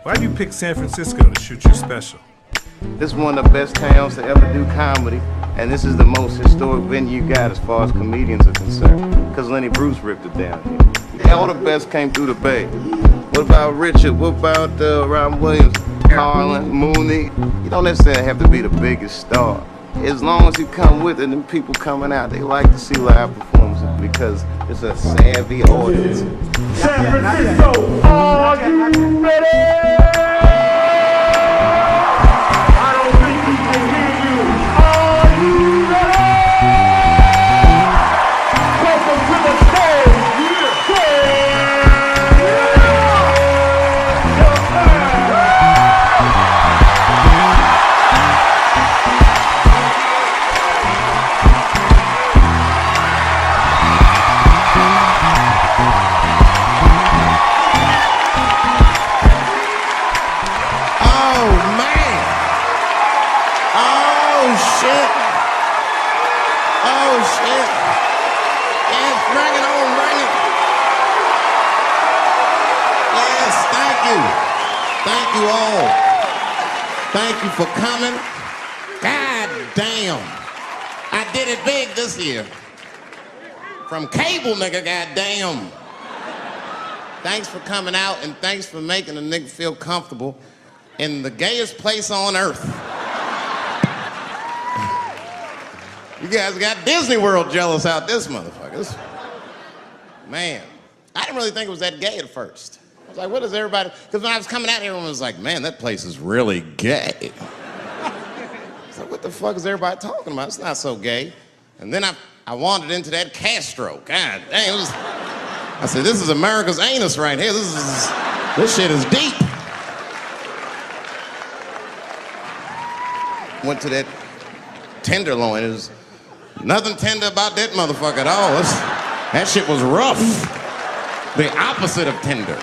Why do you pick San Francisco to shoot your special? This is one of the best towns to ever do comedy, and this is the most historic venue you got as far as comedians are concerned, because Lenny Bruce ripped it down here. All the best came through the Bay. What about Richard? What about Robin Williams, Carlin, Mooney? You don't necessarily have to be the biggest star. As long as you come with it, and people coming out, they like to see live performances because it's a savvy audience. San Francisco, are you ready? I don't think we can hear you. Are you ready? Welcome to the stage. Thank you for coming. God damn. I did it big this year. From cable, nigga, goddamn. Thanks for coming out, and thanks for making a nigga feel comfortable in the gayest place on earth. You guys got Disney World jealous out this motherfucker. Man, I didn't really think it was that gay at first. I was like, what is everybody? Because when I was coming out here, everyone was like, man, that place is really gay. So what the fuck is everybody talking about? It's not so gay. And then I wandered into that Castro. God dang, I said, this is America's anus right here. This shit is deep. Went to that Tenderloin. There's nothing tender about that motherfucker at all. That shit was rough. The opposite of tender.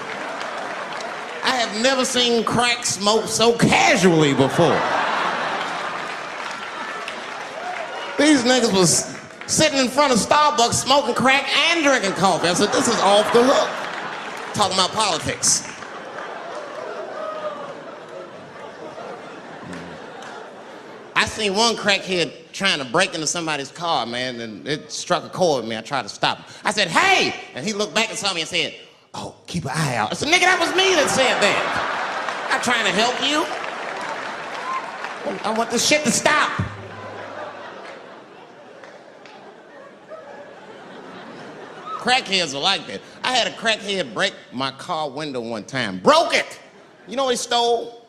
I have never seen crack smoked so casually before. These niggas was sitting in front of Starbucks smoking crack and drinking coffee. I said, this is off the hook. Talking about politics. I seen one crackhead trying to break into somebody's car, man, and it struck a chord with me. I tried to stop him. I said, hey! And he looked back and saw me and said, oh, keep an eye out. I said, nigga, that was me that said that. I'm trying to help you. I want this shit to stop. Crackheads are like that. I had a crackhead break my car window one time. Broke it! You know what he stole?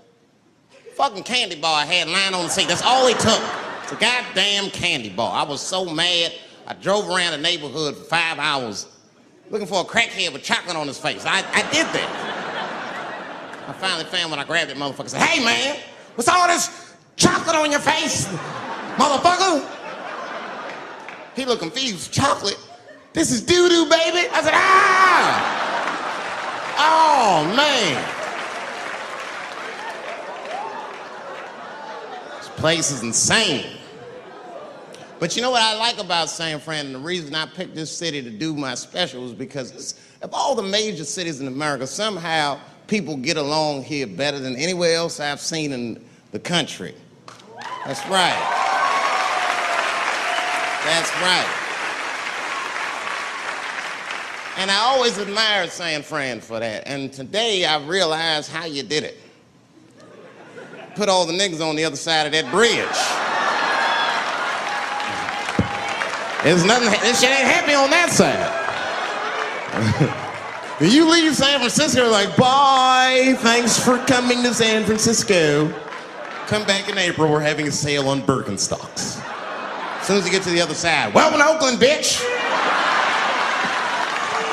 Fucking candy bar I had lying on the seat. That's all he took. It's a goddamn candy bar. I was so mad. I drove around the neighborhood for 5 hours looking for a crackhead with chocolate on his face. I did that. I finally found when I grabbed that motherfucker and said, hey man, what's all this chocolate on your face, motherfucker? He looked confused. Chocolate? This is doo-doo, baby. I said, ah! Oh, man. This place is insane. But you know what I like about San Fran, and the reason I picked this city to do my special is because of all the major cities in America, somehow people get along here better than anywhere else I've seen in the country. That's right. That's right. And I always admired San Fran for that. And today I realized how you did it. Put all the niggas on the other side of that bridge. There's nothing, this shit ain't happy on that side. You leave San Francisco like, bye, thanks for coming to San Francisco. Come back in April, we're having a sale on Birkenstocks. As soon as you get to the other side, welcome to Oakland, bitch.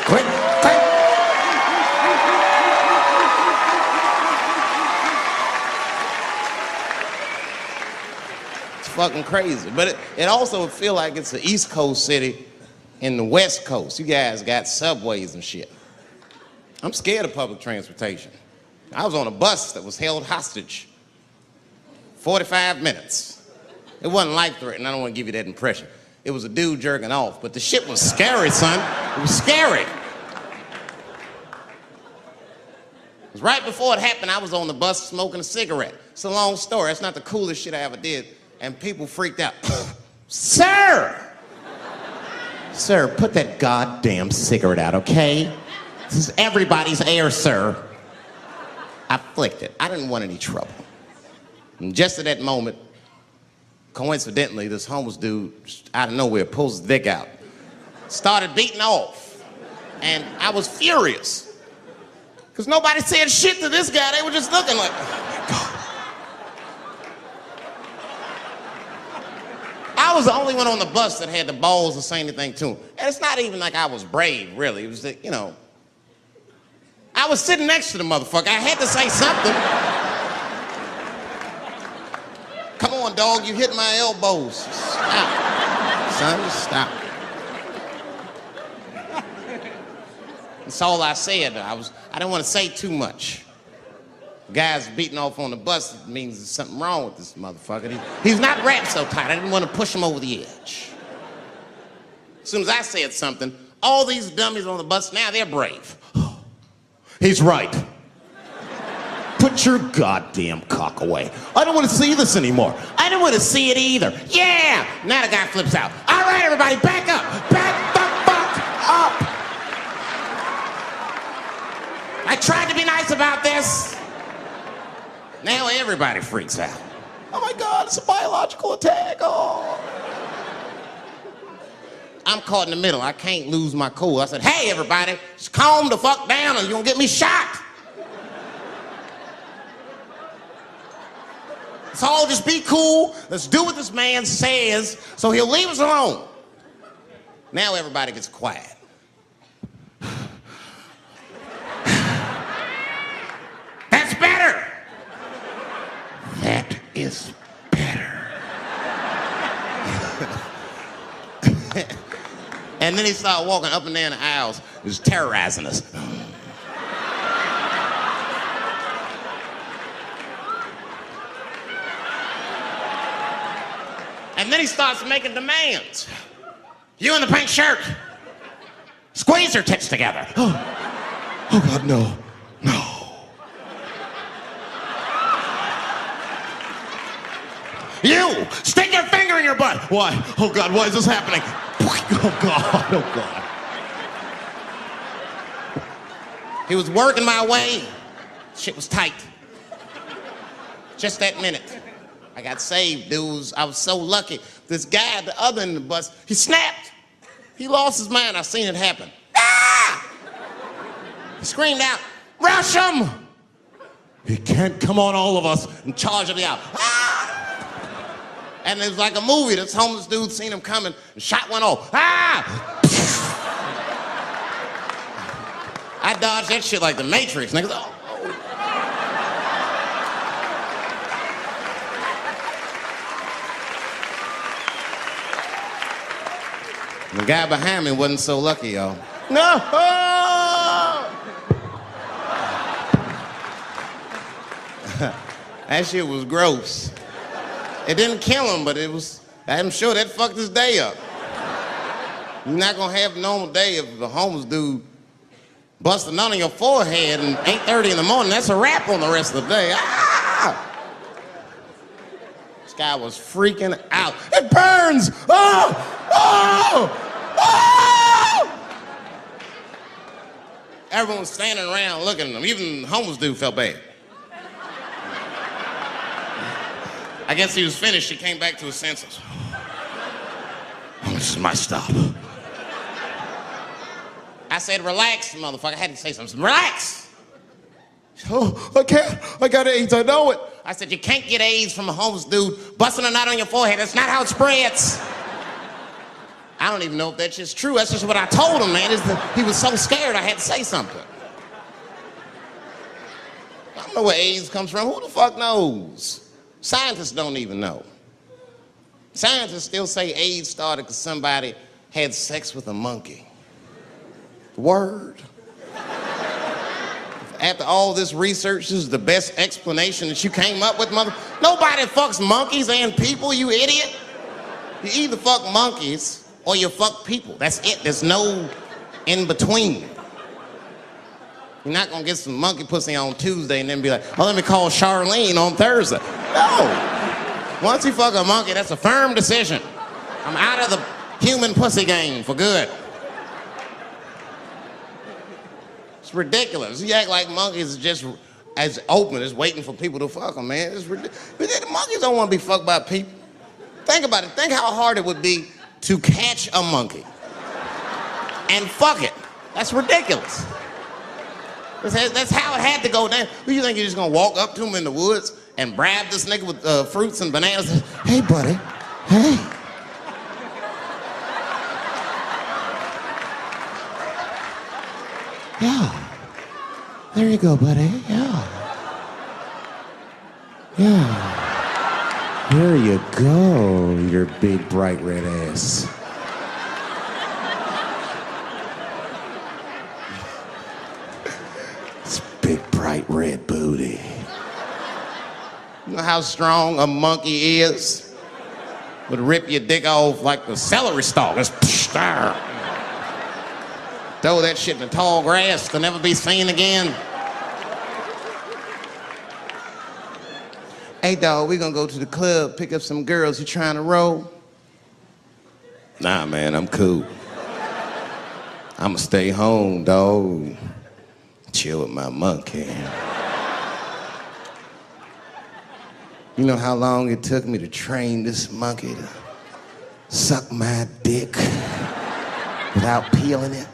Quick, quick. It's fucking crazy. But it also feel like it's an East Coast city in the West Coast. You guys got subways and shit. I'm scared of public transportation. I was on a bus that was held hostage 45 minutes. It wasn't life-threatening. I don't want to give you that impression. It was a dude jerking off, but the shit was scary, son. It was scary. 'Cause right before it happened, I was on the bus smoking a cigarette. It's a long story. That's not the coolest shit I ever did. And people freaked out. Sir! Sir, put that goddamn cigarette out, okay? This is everybody's air, sir. I flicked it. I didn't want any trouble. And just at that moment, coincidentally, this homeless dude, out of nowhere, pulls his dick out. Started beating off. And I was furious. Because nobody said shit to this guy. They were just looking like, oh my God. I was the only one on the bus that had the balls to say anything to him. And it's not even like I was brave, really. It was that, you know, I was sitting next to the motherfucker. I had to say something. Come on, dog, you hit my elbows. Stop. Son, just stop. That's all I said. I didn't want to say too much. Guys beating off on the bus means there's something wrong with this motherfucker. He's not wrapped so tight. I didn't want to push him over the edge. As soon as I said something, all these dummies on the bus now, they're brave. He's right. Put your goddamn cock away. I don't want to see this anymore. I don't want to see it either. Yeah! Now the guy flips out. All right, everybody, back up. Back the fuck up. I tried to be nice about this. Now everybody freaks out. Oh my God, it's a biological attack. Oh. I'm caught in the middle. I can't lose my cool. I said, hey, everybody, just calm the fuck down or you're gonna get me shot. Let's all just be cool. Let's do what this man says so he'll leave us alone. Now everybody gets quiet. That's better. That is better. And then he started walking up and down the aisles, just terrorizing us. And then he starts making demands. You in the pink shirt, squeeze your tits together. Oh God, no, no. You, stick your finger in your butt. Why? Oh God, why is this happening? Oh God, oh God. He was working my way. Shit was tight. Just that minute. I got saved, dudes. I was so lucky. This guy at the other end of the bus, he snapped. He lost his mind. I seen it happen. Ah! He screamed out, rush him! He can't come on all of us and charge him out. Ah! And it was like a movie. This homeless dude seen him coming and shot one off. Ah! I dodged that shit like the Matrix. Niggas, oh. The guy behind me wasn't so lucky, y'all. No! That shit was gross. It didn't kill him, but I'm sure that fucked his day up. You're not gonna have a normal day if the homeless dude busts a nut on your forehead and 8:30 in the morning. That's a wrap on the rest of the day. Ah! This guy was freaking out. It burns! Oh! Oh! Oh! Everyone was standing around looking at him. Even the homeless dude felt bad. I guess he was finished. He came back to his senses. Oh, this is my stop. I said, relax, motherfucker. I had to say something. Relax. Oh, I can't. I got AIDS. I know it. I said, you can't get AIDS from a homeless dude busting a knot on your forehead. That's not how it spreads. I don't even know if that's just true. That's just what I told him, man. He was so scared I had to say something. I don't know where AIDS comes from. Who the fuck knows? Scientists don't even know. Scientists still say AIDS started because somebody had sex with a monkey. Word. After all this research, this is the best explanation that you came up with, mother. Nobody fucks monkeys and people, you idiot. You either fuck monkeys or you fuck people. That's it. There's no in between. You're not gonna get some monkey pussy on Tuesday and then be like, oh, let me call Charlene on Thursday. No. Once you fuck a monkey, that's a firm decision. I'm out of the human pussy game for good. It's ridiculous. You act like monkeys are just as open as waiting for people to fuck them, man. It's ridiculous. The monkeys don't want to be fucked by people. Think about it. Think how hard it would be to catch a monkey and fuck it. That's ridiculous. That's how it had to go down. Who you think you're just gonna walk up to him in the woods and bribe this nigga with fruits and bananas? Hey, buddy. Hey. Yeah. There you go, buddy. Yeah. Yeah. There you go, your big bright red ass. It's big bright red booty. You know how strong a monkey is? Would rip your dick off like the celery stalk. Just throw that shit in the tall grass to never be seen again. Hey, dog, we gonna go to the club, pick up some girls. You trying to roll? Nah, man, I'm cool. I'ma stay home, dog. Chill with my monkey. You know how long it took me to train this monkey to suck my dick without peeling it?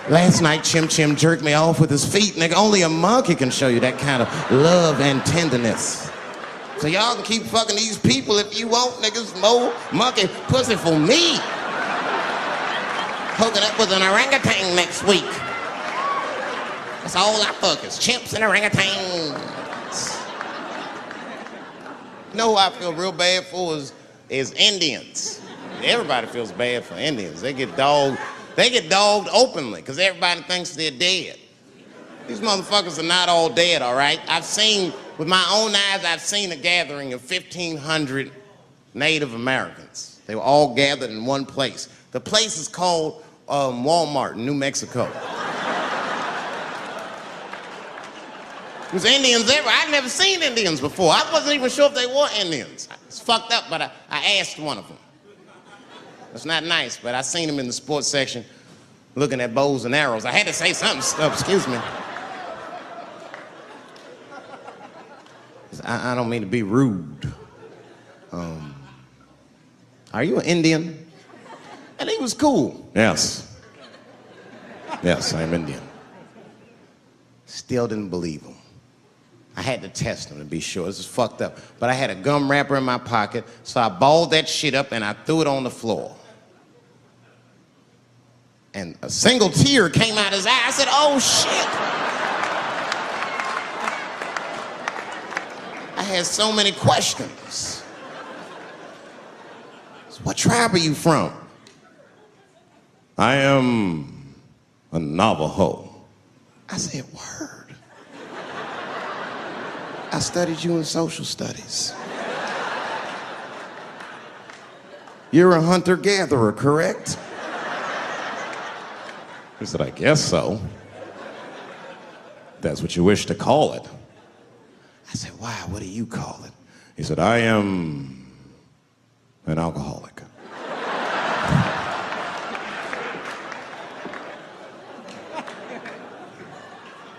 Last night, Chim Chim jerked me off with his feet. Nigga, only a monkey can show you that kind of love and tenderness. So y'all can keep fucking these people if you want, niggas. More monkey pussy for me. Hooking up with an orangutan next week. That's all I fuck is chimps and orangutans. You know who I feel real bad for is Indians. Everybody feels bad for Indians. They get dogged openly because everybody thinks they're dead. These motherfuckers are not all dead, all right? With my own eyes, I've seen a gathering of 1,500 Native Americans. They were all gathered in one place. The place is called Walmart in New Mexico. There's Indians everywhere. I'd never seen Indians before. I wasn't even sure if they were Indians. It's fucked up, but I asked one of them. It's not nice, but I seen him in the sports section looking at bows and arrows. I had to say something. Excuse me. I don't mean to be rude. Are you an Indian? And he was cool. Yes. Yes, I'm Indian. Still didn't believe him. I had to test him to be sure. This is fucked up. But I had a gum wrapper in my pocket, so I balled that shit up and I threw it on the floor. And a single tear came out his eye. I said, oh shit. I had so many questions. So what tribe are you from? I am a Navajo. I said, word. I studied you in social studies. You're a hunter-gatherer, correct? He said, I guess so. That's what you wish to call it. I said, why? What do you call it? He said, I am an alcoholic.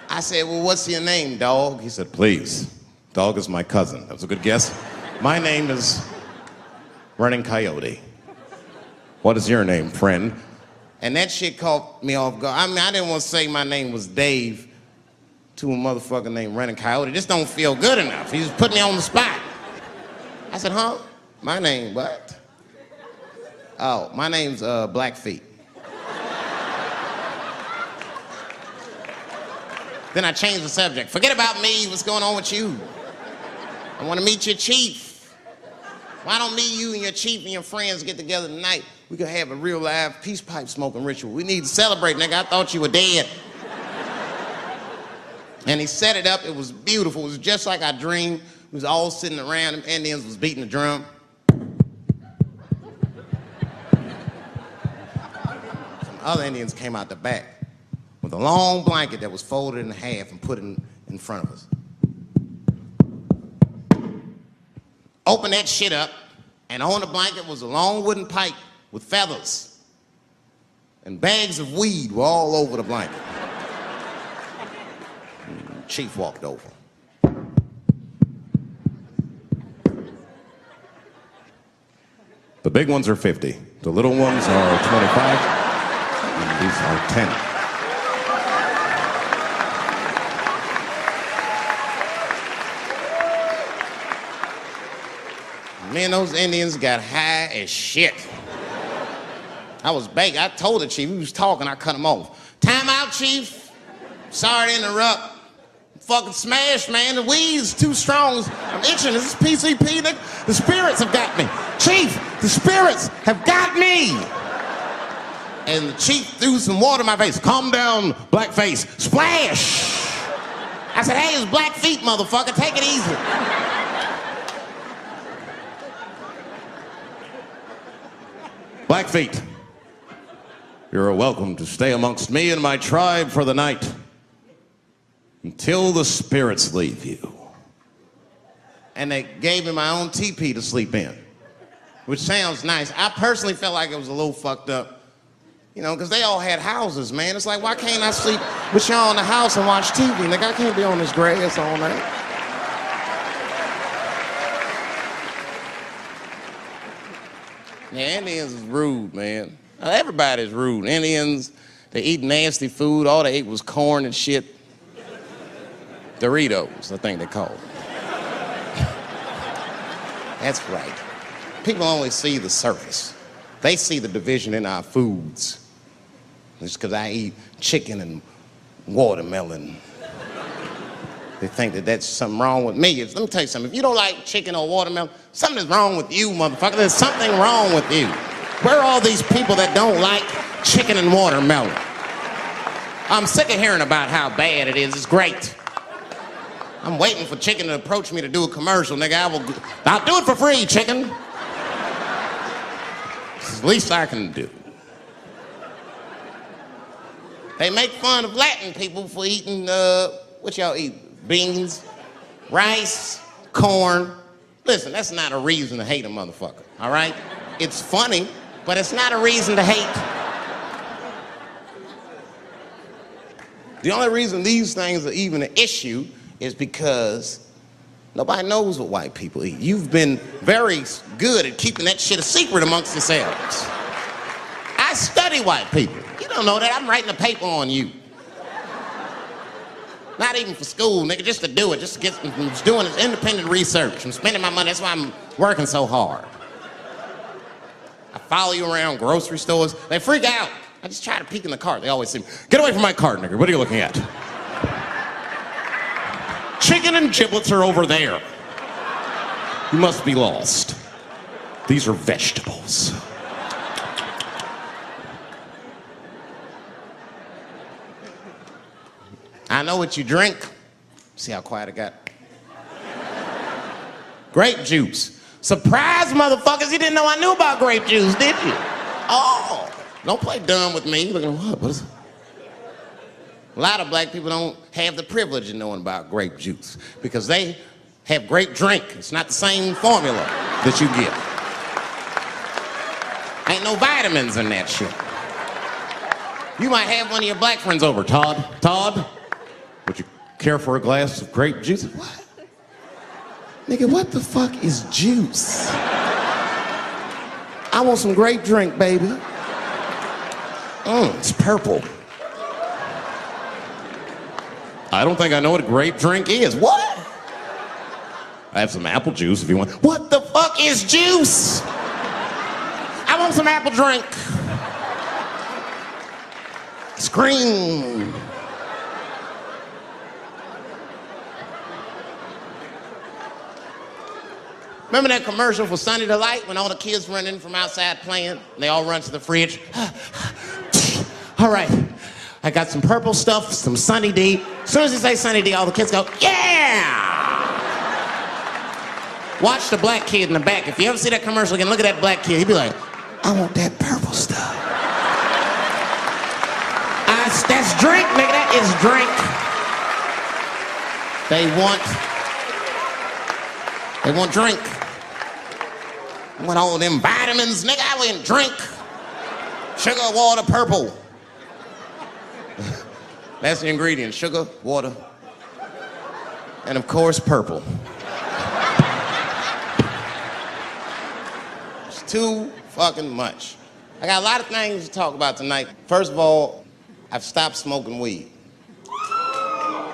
I said, well, what's your name, dog? He said, please. Dog is my cousin. That was a good guess. My name is Running Coyote. What is your name, friend? And that shit caught me off guard. I mean, I didn't want to say my name was Dave to a motherfucker named Running Coyote. This don't feel good enough. He just put me on the spot. I said, huh? My name, what? Oh, my name's Blackfeet. Then I changed the subject. Forget about me. What's going on with you? I want to meet your chief. Why don't me, you, and your chief and your friends get together tonight? We could have a real live peace pipe smoking ritual. We need to celebrate, nigga. I thought you were dead. And he set it up. It was beautiful. It was just like I dreamed. We was all sitting around. Them Indians was beating the drum. other Indians came out the back with a long blanket that was folded in half and put in front of us. Opened that shit up, and on the blanket was a long wooden pipe with feathers. And bags of weed were all over the blanket. Chief walked over. The big ones are 50. The little ones are 25. And these are 10. Me and those Indians got high as shit. I was baked. I told the chief, he was talking, I cut him off. Time out, chief. Sorry to interrupt. Fucking smashed, man. The weed's too strong. I'm itching. This is PCP. The spirits have got me. Chief, the spirits have got me. And the chief threw some water in my face. Calm down, blackface. Splash. I said, hey, it's black feet, motherfucker. Take it easy. Blackfeet, you're welcome to stay amongst me and my tribe for the night until the spirits leave you. And they gave me my own teepee to sleep in, which sounds nice. I personally felt like it was a little fucked up, you know, because they all had houses, man. It's like, why can't I sleep with y'all in the house and watch TV? Nigga, I can't be on this grass all night. Yeah, Indians is rude, man. Everybody's rude. Indians, they eat nasty food. All they ate was corn and shit. Doritos, I think they call them. That's right. People only see the surface. They see the division in our foods. Just because I eat chicken and watermelon. They think that that's something wrong with me. Let me tell you something. If you don't like chicken or watermelon, something is wrong with you, motherfucker. There's something wrong with you. Where are all these people that don't like chicken and watermelon? I'm sick of hearing about how bad it is. It's great. I'm waiting for chicken to approach me to do a commercial, nigga. I'll do it for free, chicken. It's the least I can do. They make fun of Latin people for eating, what y'all eat? Beans, rice, corn. Listen, that's not a reason to hate a motherfucker, all right? It's funny, but it's not a reason to hate. The only reason these things are even an issue is because nobody knows what white people eat. You've been very good at keeping that shit a secret amongst yourselves. I study white people. You don't know that. I'm writing a paper on you. Not even for school, nigga, just to do it, just to get, I'm just doing this independent research. I'm spending my money, that's why I'm working so hard. I follow you around grocery stores. They freak out. I just try to peek in the cart. They always say, get away from my cart, nigga. What are you looking at? Chicken and giblets are over there. You must be lost. These are vegetables. I know what you drink. See how quiet it got? Grape juice. Surprise, motherfuckers, you didn't know I knew about grape juice, did you? Oh, don't play dumb with me. Look at what is it? A lot of black people don't have the privilege of knowing about grape juice because they have grape drink. It's not the same formula that you get. Ain't no vitamins in that shit. You might have one of your black friends over, Todd. Todd, would you care for a glass of grape juice? What? Nigga, what the fuck is juice? I want some grape drink, baby. It's purple. I don't think I know what a grape drink is. What? I have some apple juice if you want. What the fuck is juice? I want some apple drink. Scream. Remember that commercial for Sunny Delight when all the kids run in from outside playing? And they all run to the fridge. All right, I got some purple stuff, some Sunny D. As soon as you say Sunny D, all the kids go, yeah! Watch the black kid in the back. If you ever see that commercial again, look at that black kid. He'd be like, I want that purple stuff. That's drink, nigga. That is drink. They want drink. I want all them vitamins, nigga. I went drink. Sugar, water, purple. That's the ingredient. Sugar, water, and of course, purple. It's too fucking much. I got a lot of things to talk about tonight. First of all, I've stopped smoking weed.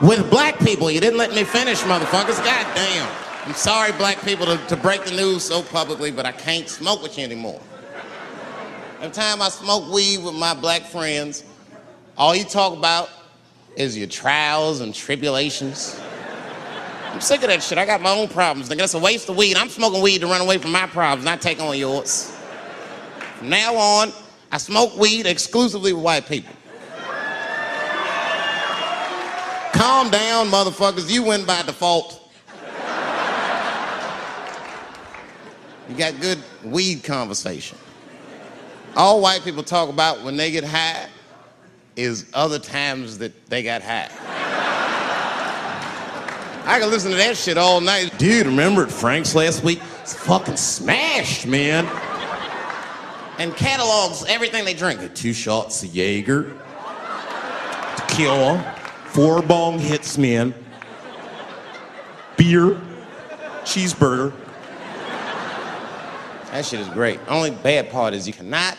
With black people, you didn't let me finish, motherfuckers. God damn. I'm sorry, black people, to break the news so publicly, but I can't smoke with you anymore. Every time I smoke weed with my black friends, all you talk about is your trials and tribulations. I'm sick of that shit. I got my own problems, nigga. That's a waste of weed. I'm smoking weed to run away from my problems, not take on yours. From now on, I smoke weed exclusively with white people. Calm down, motherfuckers. You win by default. You got good weed conversation. All white people talk about when they get high is other times that they got high. I can listen to that shit all night. Dude, remember at Frank's last week? It's fucking smashed, man. And catalogs everything they drink. 2 shots of Jaeger, tequila, 4 bong hits, man, beer, cheeseburger. That shit is great. Only bad part is you cannot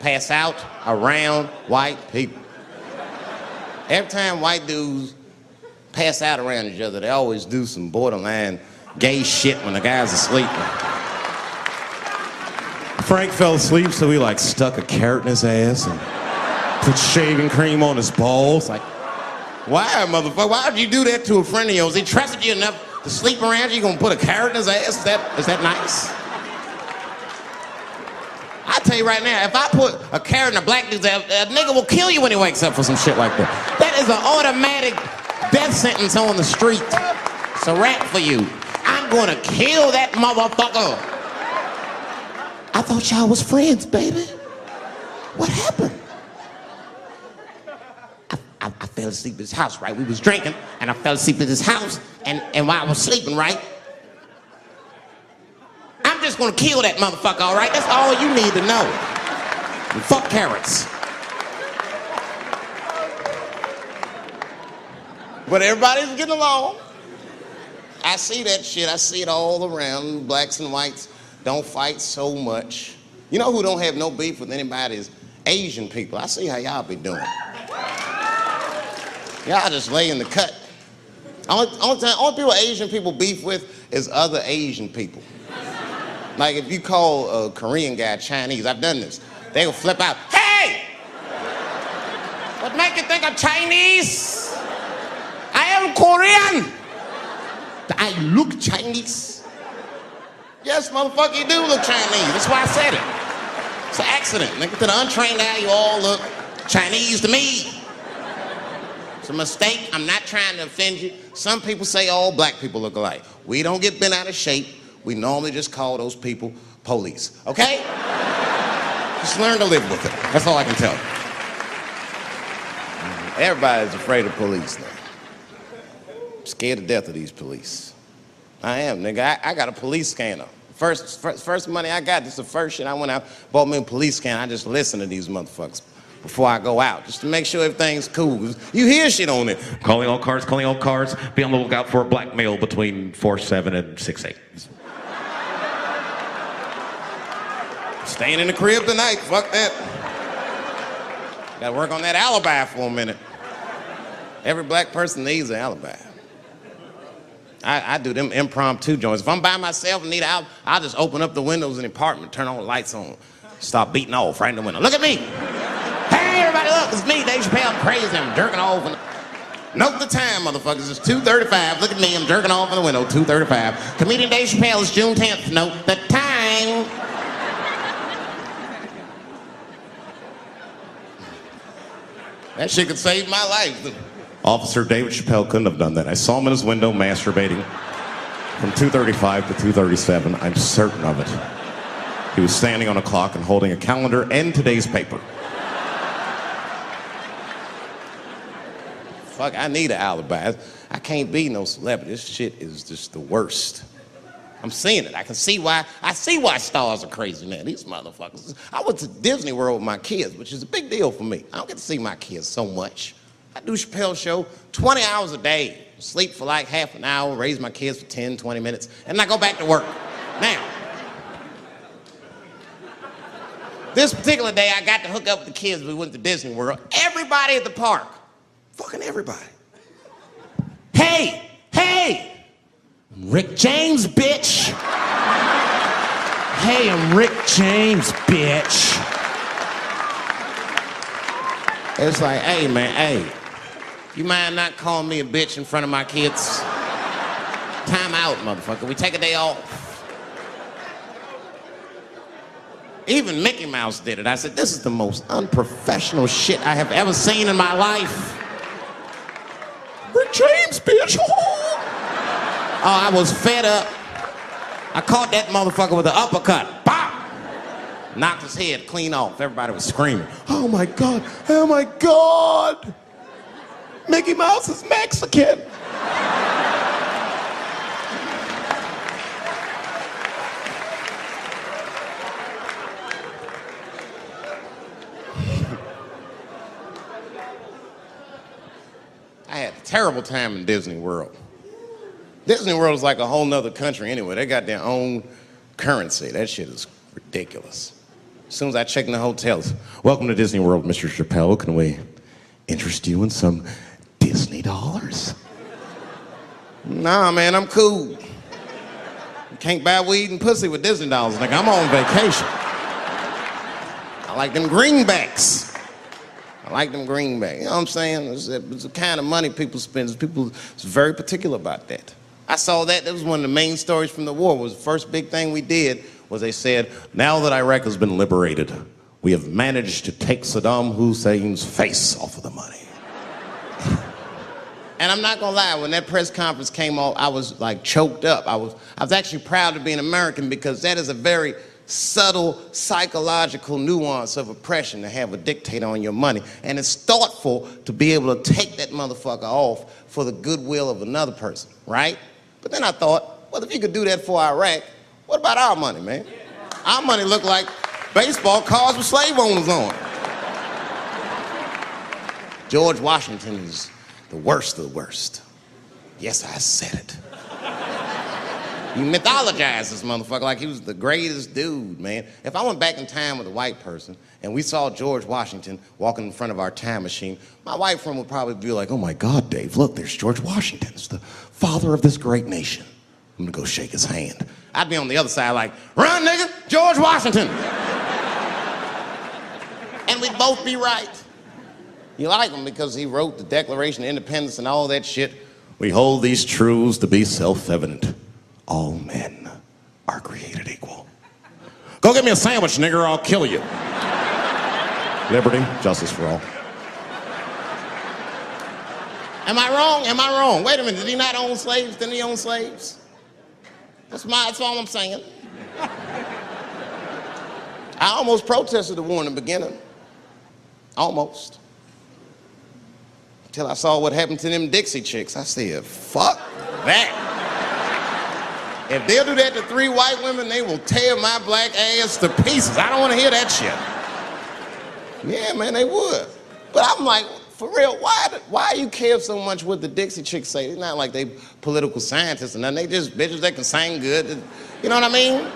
pass out around white people. Every time white dudes pass out around each other, they always do some borderline gay shit when the guy's asleep. Frank fell asleep, so we stuck a carrot in his ass and put shaving cream on his balls. Why, motherfucker? Why would you do that to a friend of yours? He trusted you enough to sleep around you. You gonna put a carrot in his ass? Is that nice? I tell you right now, if I put a carrot in a black dude's ass, a nigga will kill you when he wakes up for some shit like that. That is an automatic death sentence on the street. It's a rap for you. I'm gonna kill that motherfucker. I thought y'all was friends, baby. What happened? I fell asleep at his house, right? We was drinking, and I fell asleep at his house, and while I was sleeping, right? I'm just gonna kill that motherfucker, all right? That's all you need to know. And fuck carrots. But everybody's getting along. I see that shit. I see it all around. Blacks and whites don't fight so much. You know who don't have no beef with anybody is Asian people. I see how y'all be doing. Y'all just lay in the cut. Only people Asian people beef with is other Asian people. Like if you call a Korean guy Chinese, I've done this. They will flip out. Hey! What make you think I'm Chinese? I am Korean. I look Chinese. Yes, motherfucker, you do look Chinese. That's why I said it. It's an accident. Nigga, to the untrained eye, you all look Chinese to me. It's a mistake. I'm not trying to offend you. Some people say all black people look alike. We don't get bent out of shape. We normally just call those people police, okay? Just learn to live with it. That's all I can tell you. Everybody's afraid of police now. I'm scared to death of these police. I am, nigga. I got a police scanner. First money I got, this is the first shit I went out, bought me a police scanner. I just listen to these motherfuckers before I go out, just to make sure everything's cool. You hear shit on it. Calling all cars, be on the lookout for a black male between 4'7" and 6'8". Staying in the crib tonight, fuck that. Gotta work on that alibi for a minute. Every black person needs an alibi. I do them impromptu joints. If I'm by myself and need out, I'll just open up the windows in the apartment, turn all the lights on, start beating off right in the window. Look at me. Hey, everybody, look, it's me, Dave Chappelle. I'm crazy, I'm jerking off. Note the time, motherfuckers. It's 2:35. Look at me, I'm jerking off in the window, 2:35. Comedian Dave Chappelle is June 10th. Note the time. That shit could save my life. Officer David Chappelle couldn't have done that. I saw him in his window masturbating from 2:35 to 2:37. I'm certain of it. He was standing on a clock and holding a calendar and today's paper. Fuck, I need an alibi. I can't be no celebrity. This shit is just the worst. I'm seeing it. I see why stars are crazy now. These motherfuckers. I went to Disney World with my kids, which is a big deal for me. I don't get to see my kids so much. I do Chappelle show 20 hours a day. Sleep for like half an hour, raise my kids for 10, 20 minutes, and I go back to work. Now, this particular day, I got to hook up with the kids. We went to Disney World. Everybody at the park, fucking everybody. Hey, I'm Rick James, bitch. Hey, I'm Rick James, bitch. It's like, hey, man, hey. You mind not calling me a bitch in front of my kids? Time out, motherfucker. We take a day off. Even Mickey Mouse did it. I said, this is the most unprofessional shit I have ever seen in my life. Rick James, bitch. Oh, I was fed up. I caught that motherfucker with an uppercut. Bop! Knocked his head clean off. Everybody was screaming. Oh my God, oh my God. Mickey Mouse is Mexican. I had a terrible time in Disney World. Disney World is like a whole nother country anyway. They got their own currency. That shit is ridiculous. As soon as I check in the hotels, welcome to Disney World, Mr. Chappelle. Can we interest you in some Disney dollars? Nah, man, I'm cool. You can't buy weed and pussy with Disney dollars. Like, I'm on vacation. I like them greenbacks. You know what I'm saying? It's the kind of money people spend. People is very particular about that. I saw that. That was one of the main stories from the war. Was the first big thing we did was they said, now that Iraq has been liberated, we have managed to take Saddam Hussein's face off of the money. And I'm not gonna lie, when that press conference came off, I was like choked up. I was actually proud to be an American because that is a very subtle psychological nuance of oppression to have a dictator on your money. And it's thoughtful to be able to take that motherfucker off for the goodwill of another person, right? But then I thought, well, if you could do that for Iraq, what about our money, man? Our money looked like baseball cards with slave owners on. George Washington is the worst of the worst. Yes, I said it. You mythologize this motherfucker like he was the greatest dude, man. If I went back in time with a white person and we saw George Washington walking in front of our time machine, my white friend would probably be like, oh my God, Dave, look, there's George Washington. It's the father of this great nation. I'm gonna go shake his hand. I'd be on the other side like, run, nigga, George Washington. And we'd both be right. You like him because he wrote the Declaration of Independence and all that shit. We hold these truths to be self-evident. All men are created equal. Go get me a sandwich, nigger, or I'll kill you. Liberty, justice for all. Am I wrong? Am I wrong? Wait a minute, did he not own slaves? Didn't he own slaves? That's all I'm saying. I almost protested the war in the beginning. Almost. Until I saw what happened to them Dixie chicks. I said, fuck that. If they'll do that to 3 white women, they will tear my black ass to pieces. I don't want to hear that shit. Yeah, man, they would. But I'm like, for real, why you care so much what the Dixie chicks say? It's not like they political scientists or nothing. They just bitches that can sing good. You know what I mean?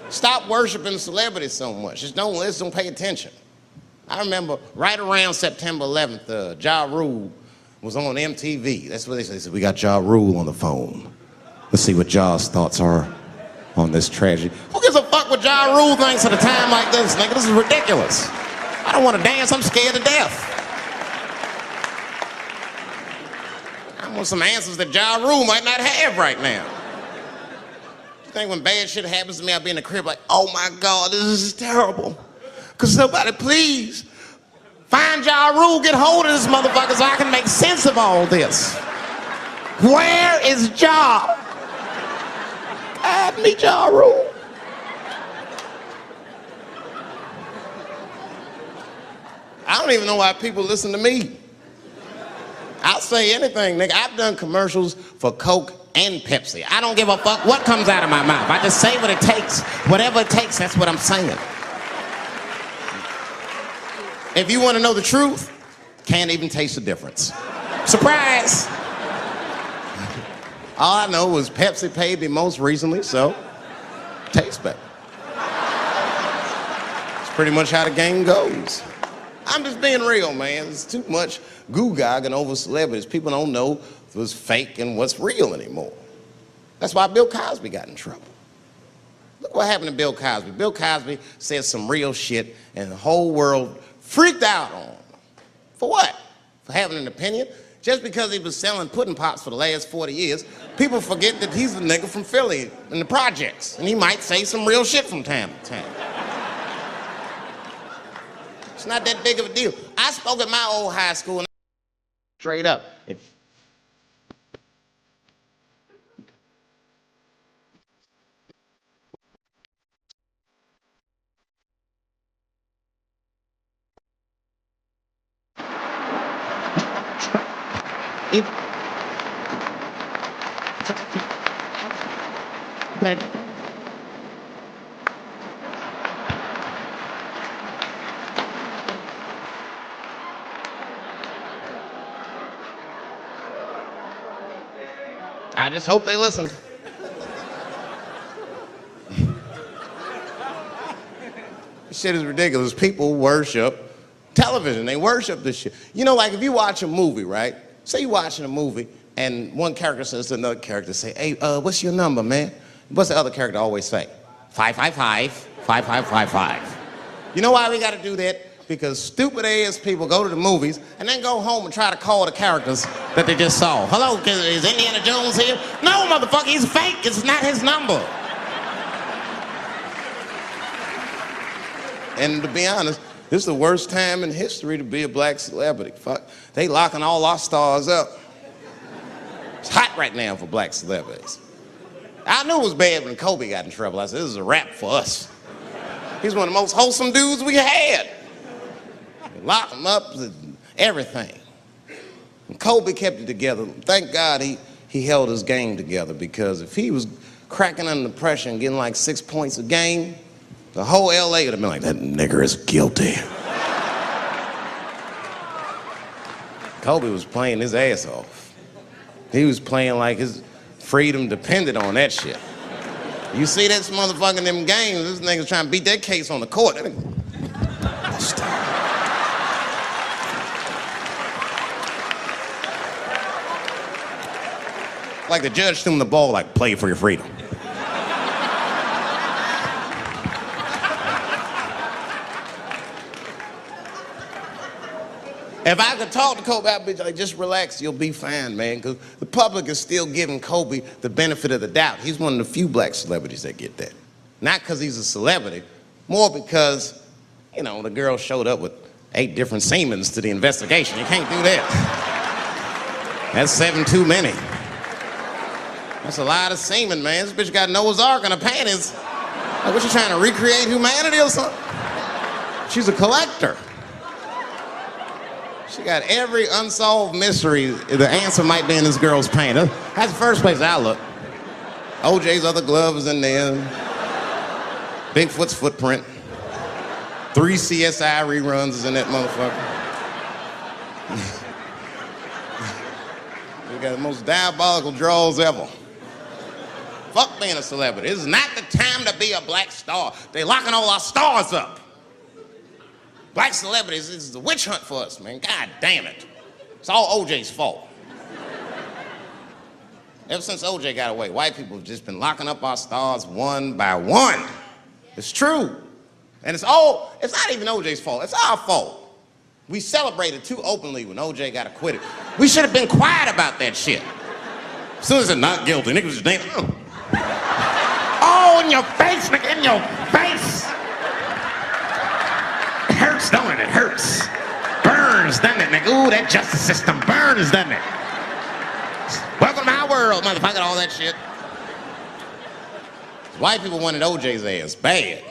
Stop worshiping celebrities so much. Just don't listen, don't pay attention. I remember right around September 11th, Ja Rule was on MTV. That's what they said. They said, we got Ja Rule on the phone. Let's see what Ja's thoughts are on this tragedy. Who gives a fuck what Ja Rule thinks at a time like this, nigga? This is ridiculous. I don't want to dance, I'm scared to death. I want some answers that Ja Rule might not have right now. You think when bad shit happens to me, I'll be in the crib like, oh my God, this is terrible. Could somebody please find Ja Rule, get hold of this motherfucker so I can make sense of all this. Where is Ja? God, me Ja Rule. I don't even know why people listen to me. I'll say anything, nigga. I've done commercials for Coke and Pepsi. I don't give a fuck what comes out of my mouth. I just say what it takes. Whatever it takes, that's what I'm saying. If you want to know the truth, can't even taste the difference. Surprise! All I know was Pepsi paid me most recently, so tastes better. It's pretty much how the game goes. I'm just being real, man. There's too much goo-gagging over celebrities. People don't know what's fake and what's real anymore. That's why Bill Cosby got in trouble. Look what happened to Bill Cosby. Bill Cosby said some real shit, and the whole world freaked out on him. For what? For having an opinion? Just because he was selling pudding pops for the last 40 years, people forget that he's a nigga from Philly in the projects, and he might say some real shit from time to time. It's not that big of a deal. I spoke at my old high school, and straight up. I just hope they listen. This shit is ridiculous. People worship television. They worship this shit. You know, like if you watch a movie, right? Say you're watching a movie and one character says to another character, say, hey, what's your number, man? What's the other character always say? 555, 5555. You know why we gotta do that? Because stupid ass people go to the movies and then go home and try to call the characters that they just saw. Hello, is Indiana Jones here? No, motherfucker, he's fake. It's not his number. And to be honest, this is the worst time in history to be a black celebrity. Fuck, they locking all our stars up. It's hot right now for black celebrities. I knew it was bad when Kobe got in trouble. I said, this is a wrap for us. He's one of the most wholesome dudes we had. Lock him up, everything. And Kobe kept it together. Thank God he held his game together, because if he was cracking under pressure and getting like 6 points a game, the whole LA would have been like, that nigger is guilty. Kobe was playing his ass off. He was playing like his freedom depended on that shit. You see this motherfucker in them games, this nigga's trying to beat that case on the court. Like the judge threw him the ball, like, play for your freedom. If I could talk to Kobe, I'd be like, just relax, you'll be fine, man. Because the public is still giving Kobe the benefit of the doubt. He's one of the few black celebrities that get that. Not because he's a celebrity, more because, you know, the girl showed up with 8 different semens to the investigation. You can't do that. That's 7 too many. That's a lot of semen, man. This bitch got Noah's Ark in her panties. Like, what, you trying to recreate humanity or something? She's a collector. She got every unsolved mystery. The answer might be in this girl's paint. That's the first place I look. OJ's other glove is in there. Bigfoot's footprint. 3 CSI reruns is in that motherfucker. We got the most diabolical draws ever. Fuck being a celebrity. This is not the time to be a black star. They locking all our stars up. Black celebrities, this is a witch hunt for us, man. God damn it. It's all OJ's fault. Ever since OJ got away, white people have just been locking up our stars one by one. It's true. And it's not even OJ's fault, it's our fault. We celebrated too openly when OJ got acquitted. We should have been quiet about that shit. As soon as it's not guilty, niggas just damn. Oh, in your face, nigga, in your face. It hurts, don't it? It hurts. Burns, doesn't it, nigga? Ooh, that justice system burns, doesn't it? Welcome to my world, motherfucker, all that shit. White people wanted OJ's ass bad.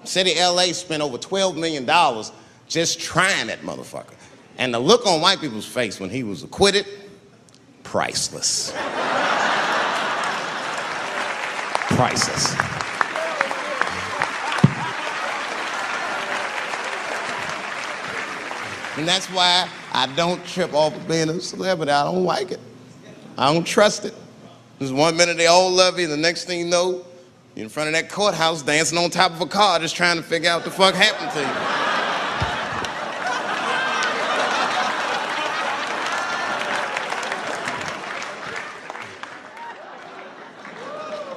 City of LA spent over $12 million just trying that motherfucker. And the look on white people's face when he was acquitted, priceless. Priceless. And that's why I don't trip off of being a celebrity. I don't like it. I don't trust it. There's 1 minute they all love you, and the next thing you know, you're in front of that courthouse dancing on top of a car just trying to figure out what the fuck happened to you.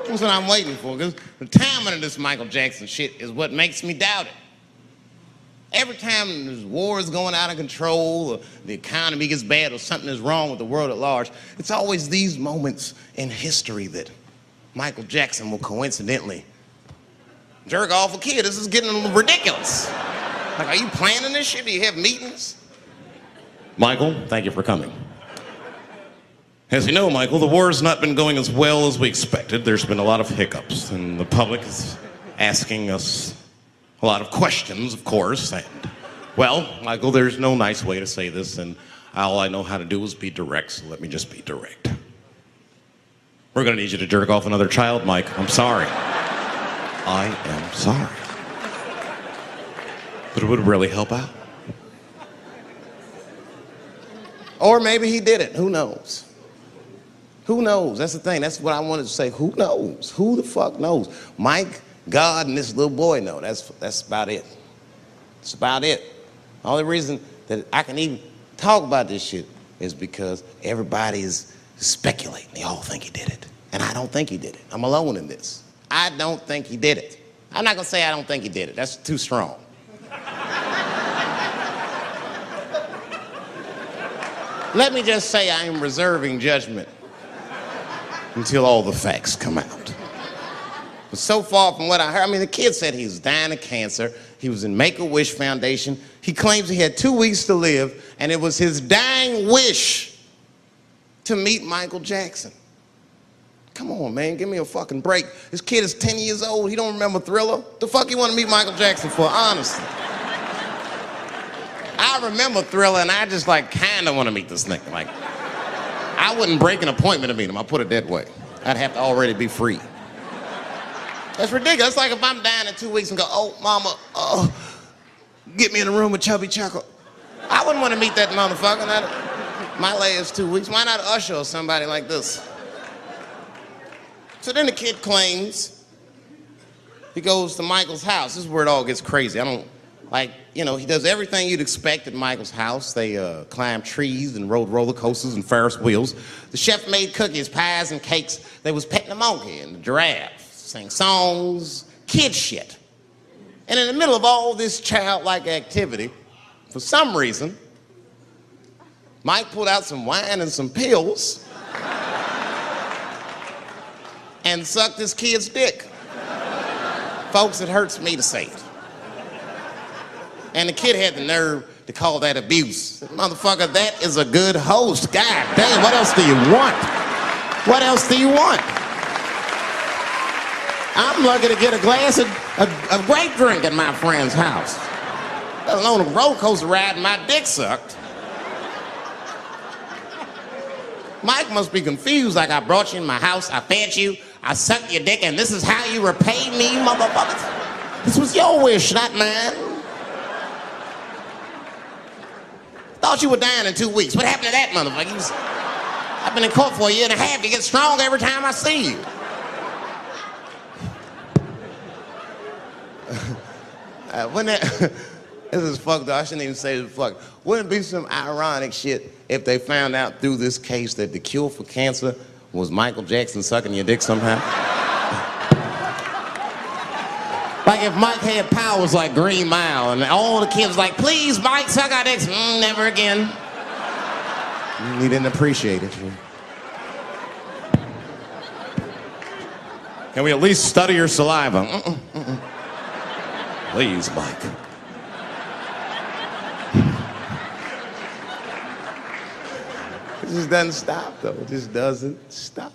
That's what I'm waiting for, because the timing of this Michael Jackson shit is what makes me doubt it. Every time this war is going out of control, or the economy gets bad, or something is wrong with the world at large, it's always these moments in history that Michael Jackson will coincidentally jerk off a kid. This is getting a little ridiculous. Like, are you planning this shit? Do you have meetings? Michael, thank you for coming. As you know, Michael, the war has not been going as well as we expected. There's been a lot of hiccups, and the public is asking us a lot of questions, of course. And, well, Michael, there's no nice way to say this, and all I know how to do is be direct, so let me just be direct. We're gonna need you to jerk off another child, Mike. I'm sorry. I am sorry. But it would really help out. Or maybe he did it. Who knows? Who knows? That's the thing. That's what I wanted to say. Who knows? Who the fuck knows? Mike, God, and this little boy know. That's about it. That's about it. The only reason that I can even talk about this shit is because everybody is speculating. They all think he did it. And I don't think he did it. I'm alone in this. I don't think he did it. I'm not gonna say I don't think he did it. That's too strong. Let me just say I am reserving judgment until all the facts come out. But so far from what I heard, I mean, the kid said he was dying of cancer. He was in Make-A-Wish Foundation. He claims he had 2 weeks to live, and it was his dying wish to meet Michael Jackson. Come on, man, give me a fucking break. This kid is 10 years old. He don't remember Thriller. The fuck you want to meet Michael Jackson for, honestly? I remember Thriller, and I just, like, kind of want to meet this nigga. Like, I wouldn't break an appointment to meet him. I'll put it that way. I'd have to already be free. That's ridiculous. It's like if I'm dying in 2 weeks and go, oh, mama, get me in a room with Chubby Chuckle. I wouldn't want to meet that motherfucker. My last 2 weeks. Why not Usher or somebody like this? So then the kid claims he goes to Michael's house. This is where it all gets crazy. I don't, like, you know, he does everything you'd expect at Michael's house. They climbed trees and rode roller coasters and Ferris wheels. The chef made cookies, pies, and cakes. They was petting the monkey and the giraffe, sang songs, kid shit. And in the middle of all this childlike activity, for some reason, Mike pulled out some wine and some pills and sucked his kid's dick. Folks, it hurts me to say it. And the kid had the nerve to call that abuse. Motherfucker, that is a good host. God damn, what else do you want? What else do you want? I'm lucky to get a glass of grape drink at my friend's house. Let alone a roller coaster ride and my dick sucked. Mike must be confused, like I brought you in my house, I fed you, I sucked your dick, and this is how you repay me, motherfuckers? This was your wish, not mine. Thought you were dying in 2 weeks. What happened to that motherfucker? I've been in court for a year and a half. You get stronger every time I see you. This is fucked up. I shouldn't even say this fuck. Wouldn't it be some ironic shit if they found out through this case that the cure for cancer was Michael Jackson sucking your dick somehow? Like if Mike had powers like Green Mile and all the kids like, please, Mike, suck our dicks. Never again. He didn't appreciate it. Can we at least study your saliva? Please, Mike. It just doesn't stop, though. It just doesn't stop.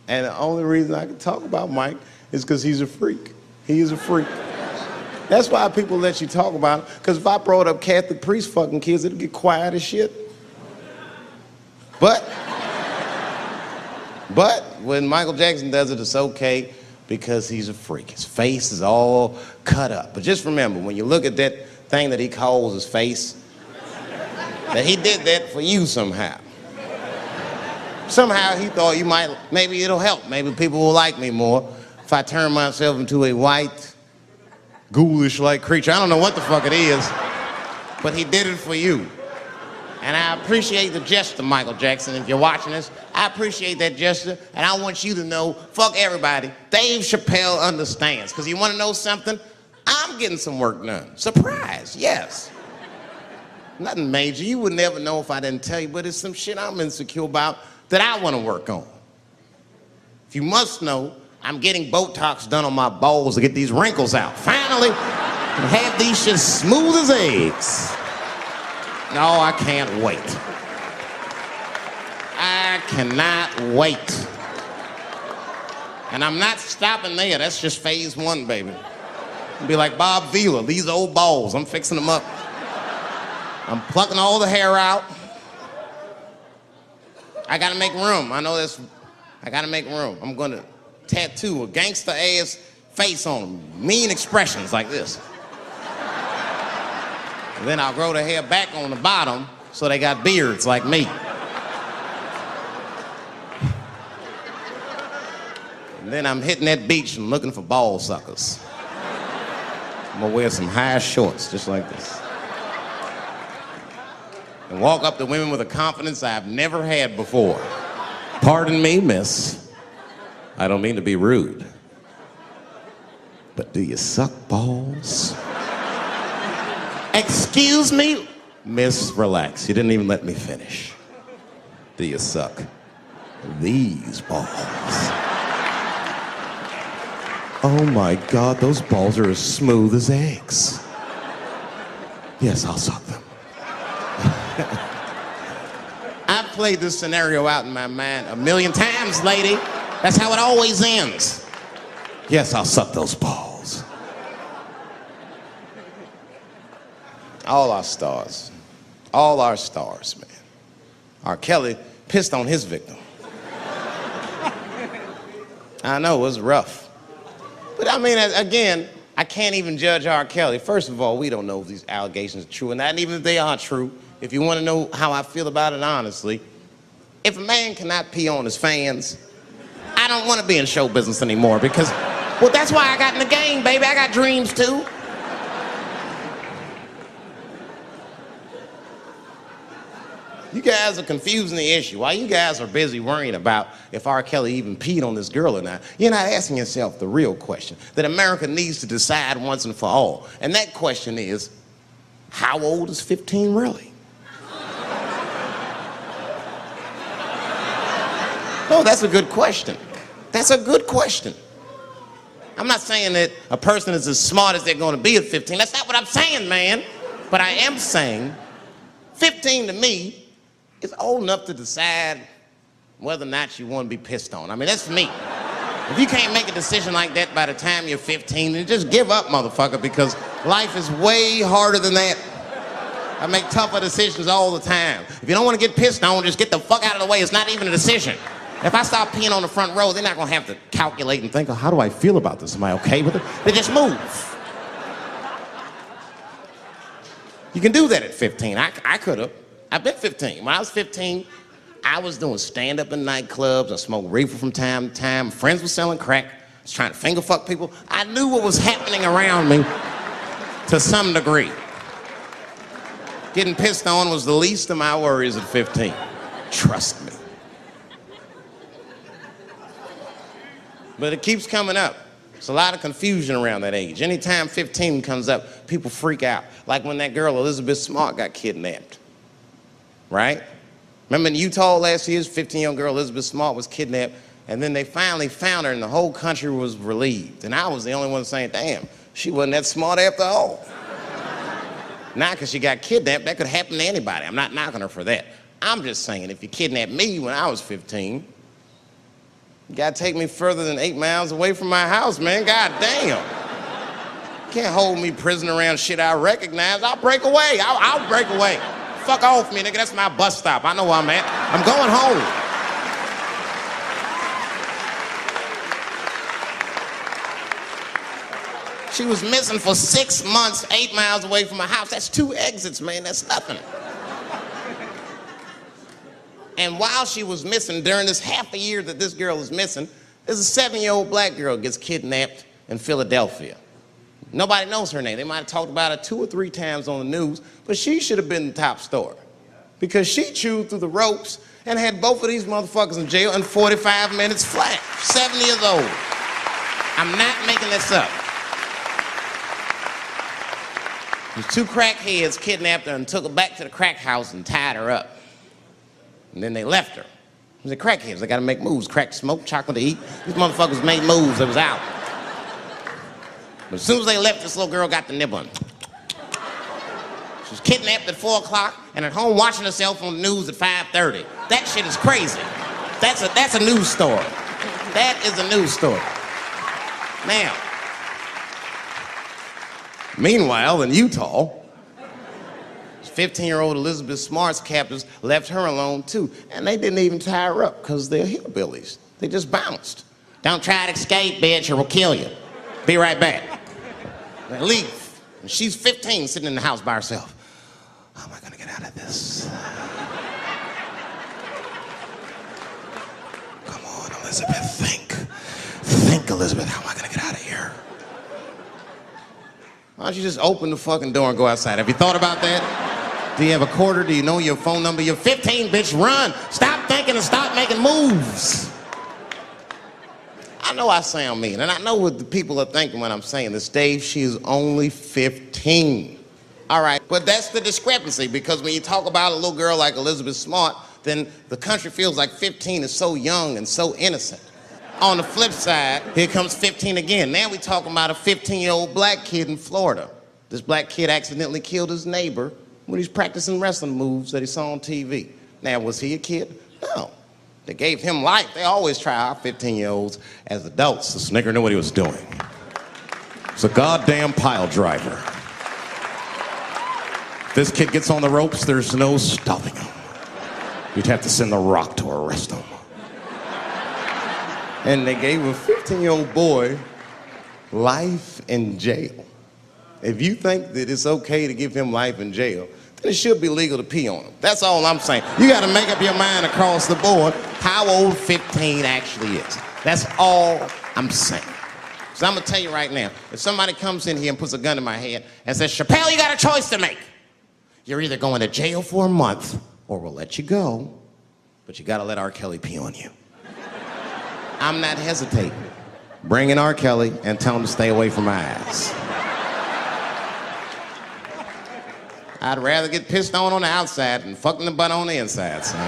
And the only reason I can talk about Mike is because he's a freak. He is a freak. That's why people let you talk about it. Because if I brought up Catholic priest fucking kids, it'd get quiet as shit. But when Michael Jackson does it, it's okay because he's a freak. His face is all cut up. But just remember, when you look at that thing that he calls his face, that he did that for you somehow. Somehow he thought you might, maybe it'll help. Maybe people will like me more if I turn myself into a white, ghoulish-like creature. I don't know what the fuck it is, but he did it for you. And I appreciate the gesture, Michael Jackson. If you're watching this, I appreciate that gesture, and I want you to know, fuck everybody, Dave Chappelle understands. Because you want to know something? I'm getting some work done. Surprise, yes. Nothing major. You would never know if I didn't tell you, but it's some shit I'm insecure about that I want to work on. If you must know, I'm getting Botox done on my balls to get these wrinkles out. Finally, have these shits smooth as eggs. No, I can't wait. I cannot wait. And I'm not stopping there. That's just phase one, baby. I'll be like Bob Vila, these old balls, I'm fixing them up. I'm plucking all the hair out. I gotta make room. I know this. I gotta make room. I'm gonna tattoo a gangster ass face on them. Mean expressions like this. And then I'll grow the hair back on the bottom so they got beards like me. And then I'm hitting that beach and looking for ball suckers. I'm gonna wear some high shorts just like this. And walk up to women with a confidence I've never had before. Pardon me, miss. I don't mean to be rude. But do you suck balls? Excuse me? Miss, relax. You didn't even let me finish. Do you suck these balls? Oh my God, those balls are as smooth as eggs. Yes, I'll suck them. I've played this scenario out in my mind 1,000,000 times, lady. That's how it always ends. Yes, I'll suck those balls. All our stars, man. R. Kelly pissed on his victim. I know, it was rough. But I mean, again, I can't even judge R. Kelly. First of all, we don't know if these allegations are true, and not even if they are true. If you want to know how I feel about it honestly, if a man cannot pee on his fans, I don't want to be in show business anymore because, well, that's why I got in the game, baby. I got dreams too. You guys are confusing the issue. While you guys are busy worrying about if R. Kelly even peed on this girl or not, you're not asking yourself the real question that America needs to decide once and for all. And that question is, how old is 15 really? Oh, that's a good question. That's a good question. I'm not saying that a person is as smart as they're going to be at 15. That's not what I'm saying, man. But I am saying 15 to me is old enough to decide whether or not you want to be pissed on. I mean, that's me. If you can't make a decision like that by the time you're 15, then just give up, motherfucker, because life is way harder than that. I make tougher decisions all the time. If you don't want to get pissed on, just get the fuck out of the way. It's not even a decision. If I start peeing on the front row, they're not going to have to calculate and think, oh, how do I feel about this? Am I okay with it? They just move. You can do that at 15. I could have. I've been 15. When I was 15, I was doing stand-up in nightclubs. I smoked reefer from time to time. Friends were selling crack. I was trying to finger fuck people. I knew what was happening around me to some degree. Getting pissed on was the least of my worries at 15. Trust me. But it keeps coming up. There's a lot of confusion around that age. Anytime 15 comes up, people freak out. Like when that girl, Elizabeth Smart, got kidnapped. Right? Remember in Utah last year, 15-year-old girl Elizabeth Smart was kidnapped, and then they finally found her, and the whole country was relieved. And I was the only one saying, damn, she wasn't that smart after all. Not because she got kidnapped. That could happen to anybody. I'm not knocking her for that. I'm just saying, if you kidnapped me when I was 15, you gotta take me further than 8 miles away from my house, man. God damn. Can't hold me prisoner around shit I recognize. I'll break away. I'll break away. Fuck off me, nigga. That's my bus stop. I know where I'm at. I'm going home. She was missing for 6 months, 8 miles away from my house. That's 2 exits, man. That's nothing. And while she was missing, during this half a year that this girl is missing, there's a 7-year-old black girl gets kidnapped in Philadelphia. Nobody knows her name. They might have talked about it 2 or 3 times on the news, but she should have been the top story because she chewed through the ropes and had both of these motherfuckers in jail in 45 minutes flat. 7 years old. I'm not making this up. These 2 crackheads kidnapped her and took her back to the crack house and tied her up. And then they left her. They're crackheads. They gotta make moves. Crack, smoke, chocolate to eat. These motherfuckers made moves. It was out. But as soon as they left, this little girl got the nibbling. She was kidnapped at 4 o'clock and at home watching herself on the news at 5:30. That shit is crazy. That's a news story. That is a news story. Now, meanwhile, in Utah, 15-year-old Elizabeth Smart's captors left her alone too, and they didn't even tie her up because they're hillbillies. They just bounced. Don't try to escape, bitch, or we'll kill you. Be right back. They leave. And she's 15, sitting in the house by herself. How am I gonna get out of this? Come on, Elizabeth, think. Think, Elizabeth, how am I gonna get out of here? Why don't you just open the fucking door and go outside? Have you thought about that? Do you have a quarter? Do you know your phone number? You're 15, bitch, run. Stop thinking and stop making moves. I know I sound mean, and I know what the people are thinking when I'm saying this. Dave, she is only 15. All right, but that's the discrepancy, because when you talk about a little girl like Elizabeth Smart, then the country feels like 15 is so young and so innocent. On the flip side, here comes 15 again. Now we talking about a 15-year-old black kid in Florida. This black kid accidentally killed his neighbor when he's practicing wrestling moves that he saw on TV. Now, was he a kid? No. They gave him life. They always try our 15-year-olds as adults. The Snicker knew what he was doing. It's a goddamn pile driver. If this kid gets on the ropes, there's no stopping him. You'd have to send the Rock to arrest him. And they gave a 15-year-old boy life in jail. If you think that it's okay to give him life in jail, then it should be legal to pee on him. That's all I'm saying. You got to make up your mind across the board how old 15 actually is. That's all I'm saying. So I'm going to tell you right now, if somebody comes in here and puts a gun in my head and says, Chappelle, you got a choice to make. You're either going to jail for a month or we'll let you go, but you got to let R. Kelly pee on you. I'm not hesitating. Bring in R. Kelly and tell him to stay away from my ass. I'd rather get pissed on the outside than fucking the butt on the inside, son.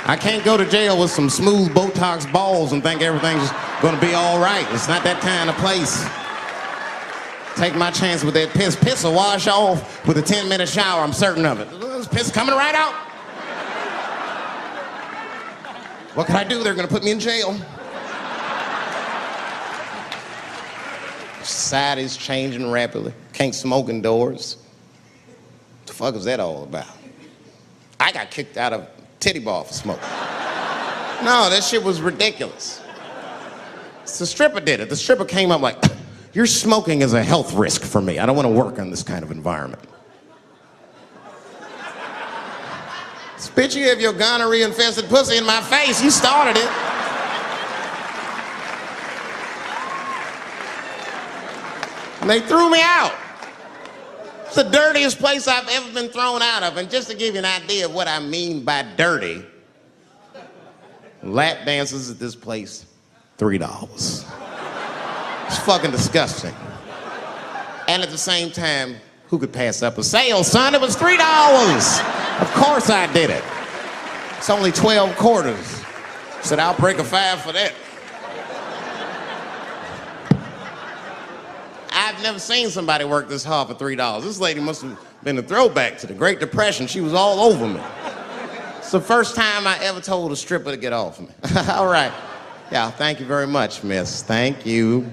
I can't go to jail with some smooth Botox balls and think everything's gonna be all right. It's not that kind of place. Take my chance with that piss. Piss will wash off with a 10-minute shower, I'm certain of it. This piss coming right out. What can I do? They're gonna put me in jail. Society's changing rapidly. Can't smoke indoors. What the fuck is that all about? I got kicked out of titty bar for smoking. No, that shit was ridiculous. The stripper did it. The stripper came up like, your smoking is a health risk for me. I don't want to work in this kind of environment. Bitch, you have your gonorrhea-infested pussy in my face. You started it. And they threw me out. It's the dirtiest place I've ever been thrown out of. And just to give you an idea of what I mean by dirty, lap dances at this place, $3. It's fucking disgusting. And at the same time, who could pass up a sale, son? It was $3. Of course I did it. It's only 12 quarters. Said, I'll break a 5 for that. I've never seen somebody work this hard for $3. This lady must have been a throwback to the Great Depression. She was all over me. It's the first time I ever told a stripper to get off me. All right. Yeah, thank you very much, miss. Thank you.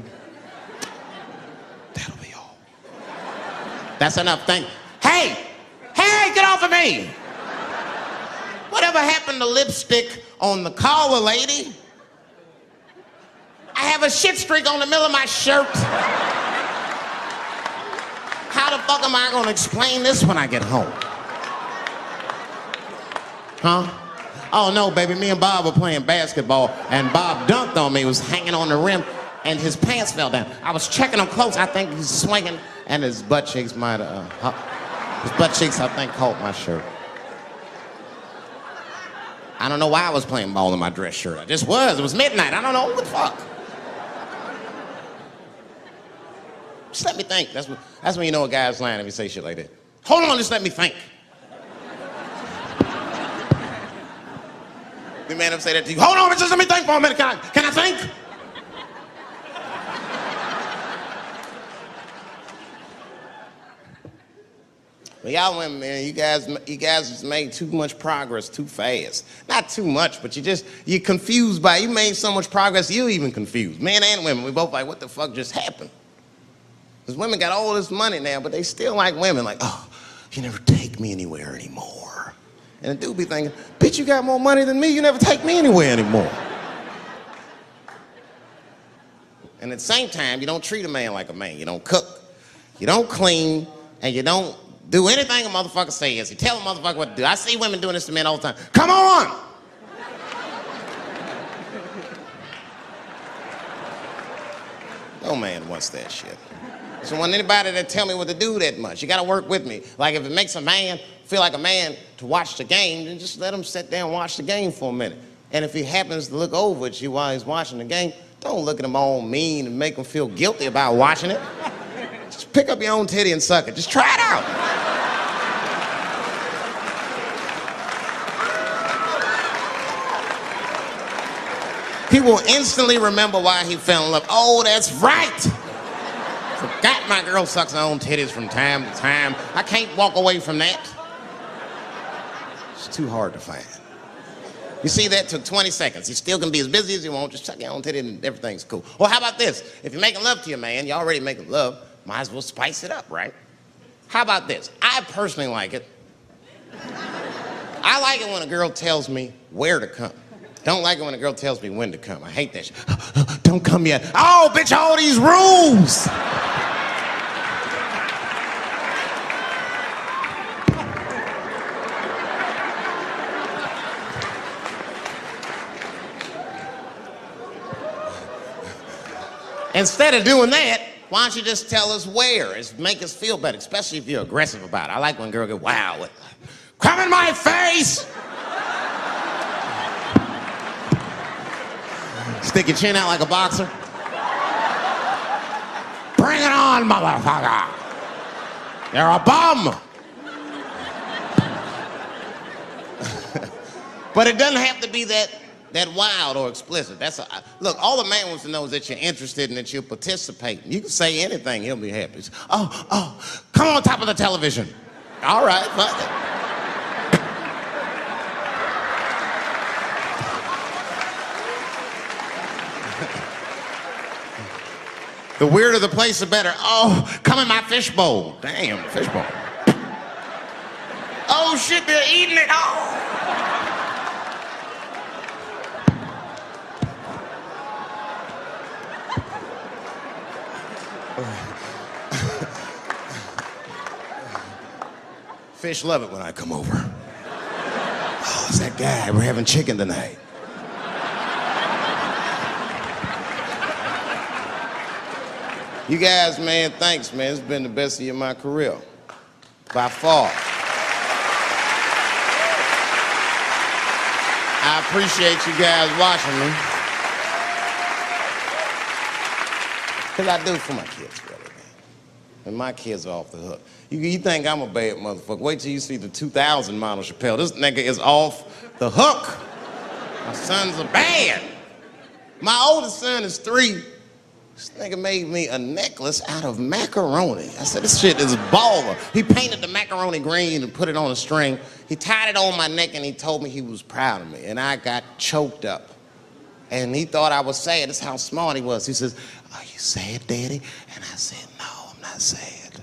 That's enough. Hey, get off of me. Whatever happened to lipstick on the collar, lady? I have a shit streak on the middle of my shirt. How the fuck am I gonna explain this when I get home? Huh? Oh no, baby, me and Bob were playing basketball and Bob dunked on me, was hanging on the rim and his pants fell down. I was checking him close, I think he's swinging and his butt cheeks might have, his butt cheeks I think caught my shirt. I don't know why I was playing ball in my dress shirt. I just was, it was midnight, I don't know, what the fuck? Just let me think. That's when you know a guy's lying if he say shit like that. Hold on, just let me think. The man ever say that to you? Hold on, just let me think for a minute. Can I think? Well, y'all women, man, you guys just made too much progress too fast. Not too much, but you're confused by it. You made so much progress, you're even confused. Men and women, we both like, what the fuck just happened? Because women got all this money now, but they still like women. Like, oh, you never take me anywhere anymore. And the dude be thinking, bitch, you got more money than me. You never take me anywhere anymore. And at the same time, you don't treat a man like a man. You don't cook, you don't clean, and you don't do anything a motherfucker says. You tell a motherfucker what to do. I see women doing this to men all the time. Come on! No man wants that shit. I don't want anybody to tell me what to do that much. You gotta work with me. Like if it makes a man feel like a man to watch the game, then just let him sit there and watch the game for a minute. And if he happens to look over at you while he's watching the game, don't look at him all mean and make him feel guilty about watching it. Just pick up your own titty and suck it. Just try it out. He will instantly remember why he fell in love. Oh, that's right. Forgot my girl sucks her own titties from time to time. I can't walk away from that. It's too hard to find. You see, that took 20 seconds. You still can be as busy as you want, just suck your own titty and everything's cool. Well, how about this? If you're making love to your man, you're already making love, might as well spice it up, right? How about this? I personally like it. I like it when a girl tells me where to come. Don't like it when a girl tells me when to come. I hate that shit. Don't come yet. Oh, bitch, all these rules. Instead of doing that, why don't you just tell us where? It's make us feel better, especially if you're aggressive about it. I like when girls go, wow, come in my face! Stick your chin out like a boxer. Bring it on, motherfucker! You're a bum! But it doesn't have to be that wild or explicit. Look, all the man wants to know is that you're interested and that you're participating. You can say anything, he'll be happy. Oh, come on top of the television. All right, fuck it. The weirder the place, the better. Oh, come in my fishbowl. Damn, fishbowl. Oh shit, they're eating it. Oh. Fish love it when I come over. Oh, it's that guy. We're having chicken tonight. You guys, man, thanks, man. It's been the best year of my career. By far. I appreciate you guys watching me. Because I do it for my kids, really, man. And my kids are off the hook. You think I'm a bad motherfucker. Wait till you see the 2000 model Chappelle. This nigga is off the hook. My sons are bad. My oldest son is 3. This nigga made me a necklace out of macaroni. I said, this shit is baller. He painted the macaroni green and put it on a string. He tied it on my neck and he told me he was proud of me. And I got choked up. And he thought I was sad. That's how smart he was. He says, are you sad, Daddy? And I said, no, I'm not sad.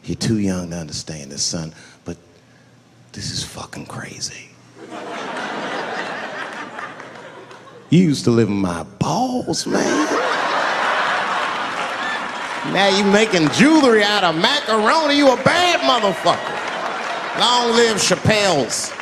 You're too young to understand this, son, but this is fucking crazy. You used to live in my balls, man. Now you making jewelry out of macaroni. You a bad motherfucker. Long live Chappelle's.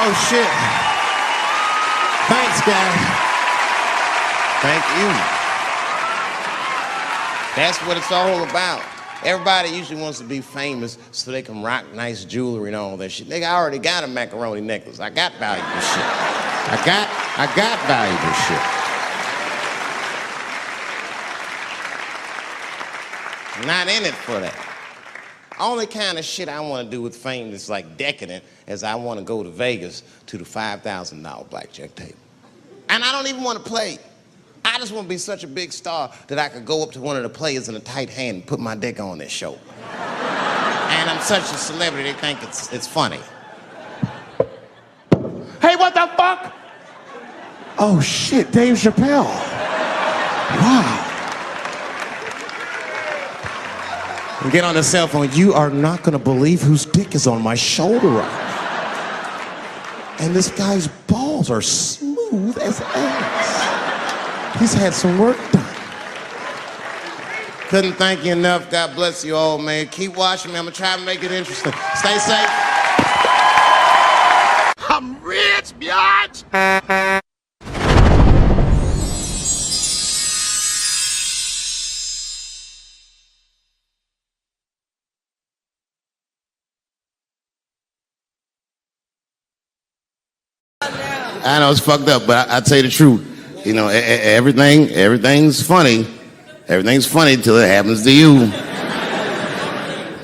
Oh, shit. Thanks, guys. Thank you. That's what it's all about. Everybody usually wants to be famous so they can rock nice jewelry and all that shit. Nigga, I already got a macaroni necklace. I got valuable shit. I got valuable shit. I'm not in it for that. Only kind of shit I want to do with fame that's like decadent is I want to go to Vegas to the $5,000 blackjack table. And I don't even want to play. I just want to be such a big star that I could go up to one of the players in a tight hand and put my dick on their show. And I'm such a celebrity, they think it's funny. Hey, what the fuck? Oh shit, Dave Chappelle. Wow. Get on the cell phone. You are not gonna believe whose dick is on my shoulder right now. And this guy's balls are smooth as ass. He's had some work done. Couldn't thank you enough. God bless you all, man. Keep watching me. I'm gonna try to make it interesting. Stay safe. I'm rich, biatch! I know it's fucked up, but I tell you the truth. You know, everything's funny. Everything's funny till it happens to you.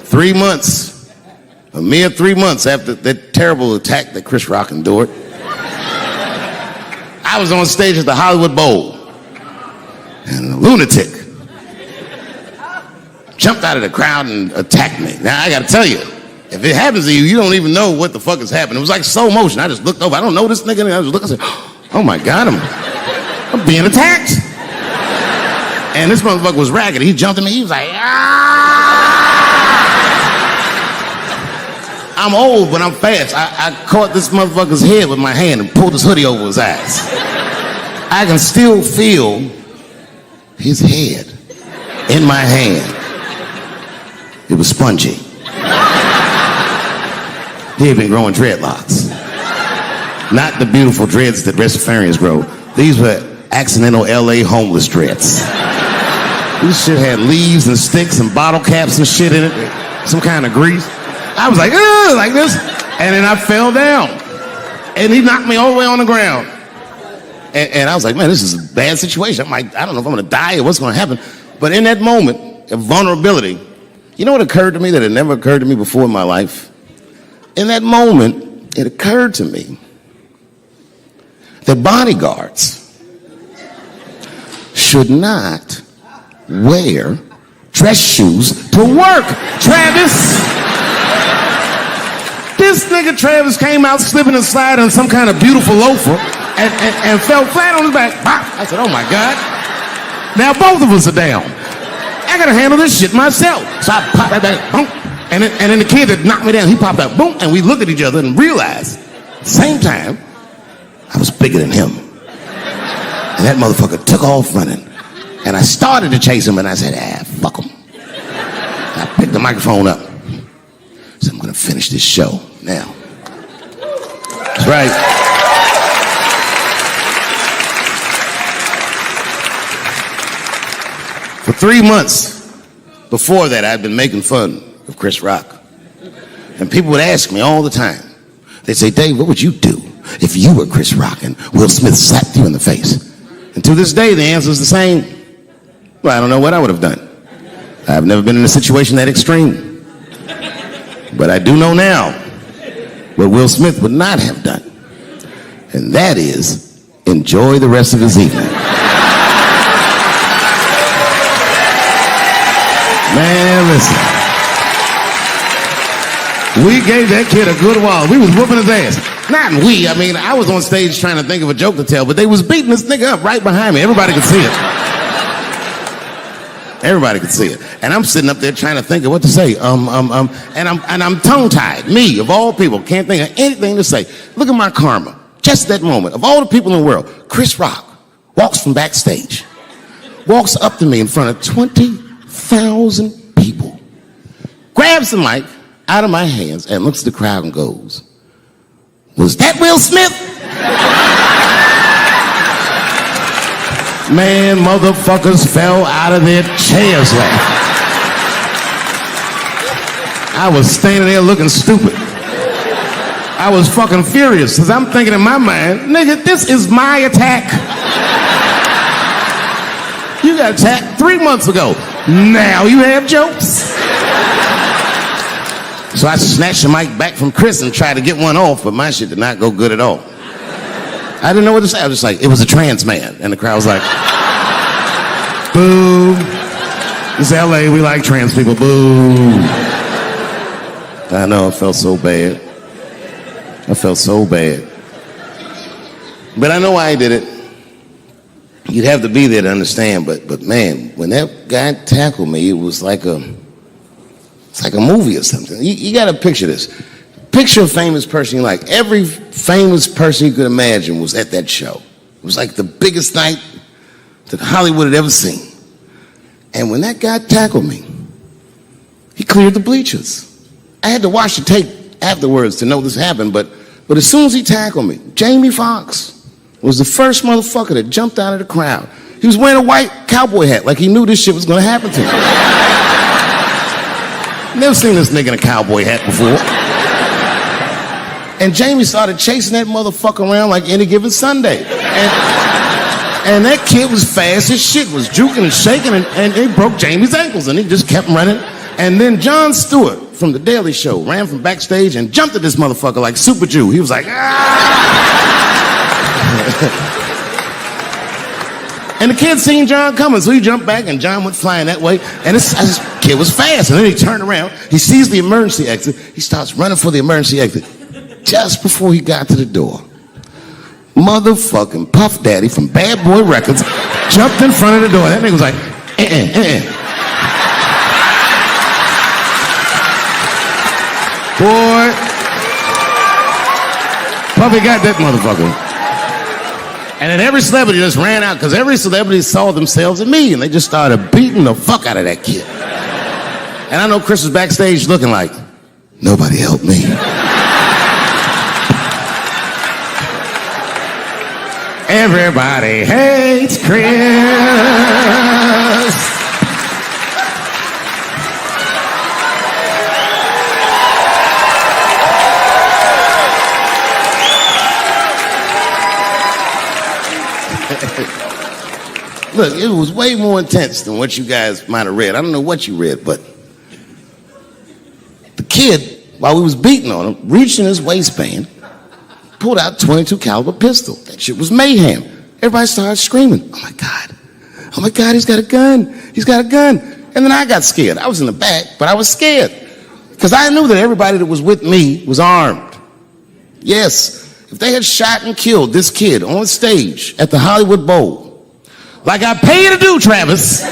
3 months, a mere 3 months after that terrible attack that Chris Rock endured, I was on stage at the Hollywood Bowl, and a lunatic jumped out of the crowd and attacked me. Now, I gotta tell you, if it happens to you, you don't even know what the fuck is happening. It was like slow motion. I just looked over. I don't know this nigga. And I just looked and said, oh my God, I'm being attacked. And this motherfucker was ragged. He jumped at me. He was like, ah! I'm old, but I'm fast. I caught this motherfucker's head with my hand and pulled his hoodie over his eyes. I can still feel his head in my hand. It was spongy. He had been growing dreadlocks. Not the beautiful dreads that Rastafarians grow. These were accidental LA homeless dreads. This shit had leaves and sticks and bottle caps and shit in it. Some kind of grease. I was like, ugh, like this. And then I fell down. And he knocked me all the way on the ground. And I was like, man, this is a bad situation. I'm like, I don't know if I'm gonna die or what's gonna happen. But in that moment of vulnerability, you know what occurred to me that had never occurred to me before in my life? In that moment, it occurred to me that bodyguards should not wear dress shoes to work. Travis! This nigga Travis came out slipping and sliding on some kind of beautiful loafer and fell flat on his back. I said, oh my God. Now both of us are down. I gotta handle this shit myself. So I popped that back, boom. And then the kid that knocked me down, he popped out, boom, and we looked at each other and realized, at the same time, I was bigger than him. And that motherfucker took off running. And I started to chase him, and I said, fuck him. I picked the microphone up. I said, I'm gonna finish this show now. That's right. For 3 months before that, I'd been making fun of Chris Rock. And people would ask me all the time. They'd say, Dave, what would you do if you were Chris Rock and Will Smith slapped you in the face? And to this day, the answer is the same. Well, I don't know what I would have done. I've never been in a situation that extreme. But I do know now what Will Smith would not have done. And that is enjoy the rest of his evening. Man, listen. We gave that kid a good while. We was whooping his ass. Not we, I mean, I was on stage trying to think of a joke to tell, but they was beating this nigga up right behind me. Everybody could see it. Everybody could see it. And I'm sitting up there trying to think of what to say. And I'm tongue-tied. Me, of all people, can't think of anything to say. Look at my karma. Just that moment. Of all the people in the world, Chris Rock walks from backstage, walks up to me in front of 20,000 people, grabs the mic out of my hands and looks at the crowd and goes, "Was that Will Smith?" Man, motherfuckers fell out of their chairs laughing. I was standing there looking stupid. I was fucking furious because I'm thinking in my mind, nigga, this is my attack. You got attacked 3 months ago. Now you have jokes. So I snatched the mic back from Chris and tried to get one off, but my shit did not go good at all. I didn't know what to say. I was just like, it was a trans man. And the crowd was like, boo. It's LA, we like trans people, boo. I know, it felt so bad. I felt so bad. But I know why I did it. You'd have to be there to understand, but man, when that guy tackled me, it was like it's like a movie or something. You gotta picture this. Picture a famous person you like. Every famous person you could imagine was at that show. It was like the biggest night that Hollywood had ever seen. And when that guy tackled me, he cleared the bleachers. I had to watch the tape afterwards to know this happened, but as soon as he tackled me, Jamie Foxx was the first motherfucker that jumped out of the crowd. He was wearing a white cowboy hat like he knew this shit was gonna happen to him. Never seen this nigga in a cowboy hat before. And Jamie started chasing that motherfucker around like any given Sunday. And that kid was fast as shit, was juking and shaking, and he broke Jamie's ankles, and he just kept running. And then Jon Stewart from The Daily Show ran from backstage and jumped at this motherfucker like Super Jew. He was like, ah! And the kid seen Jon coming, so he jumped back, and Jon went flying that way. And this kid was fast, and then he turned around. He sees the emergency exit. He starts running for the emergency exit. Just before he got to the door, motherfucking Puff Daddy from Bad Boy Records jumped in front of the door. That nigga was like, Boy, Puffy got that motherfucker. And then every celebrity just ran out because every celebrity saw themselves in me, and they just started beating the fuck out of that kid. And I know Chris was backstage looking like, nobody helped me. Everybody hates Chris. Look, it was way more intense than what you guys might have read. I don't know what you read, but the kid, while we was beating on him, reached in his waistband, pulled out a .22 caliber pistol. That shit was mayhem. Everybody started screaming, oh my God, he's got a gun, he's got a gun. And then I got scared. I was in the back, but I was scared because I knew that everybody that was with me was armed. Yes, if they had shot and killed this kid on stage at the Hollywood Bowl, like I pay you to do, Travis,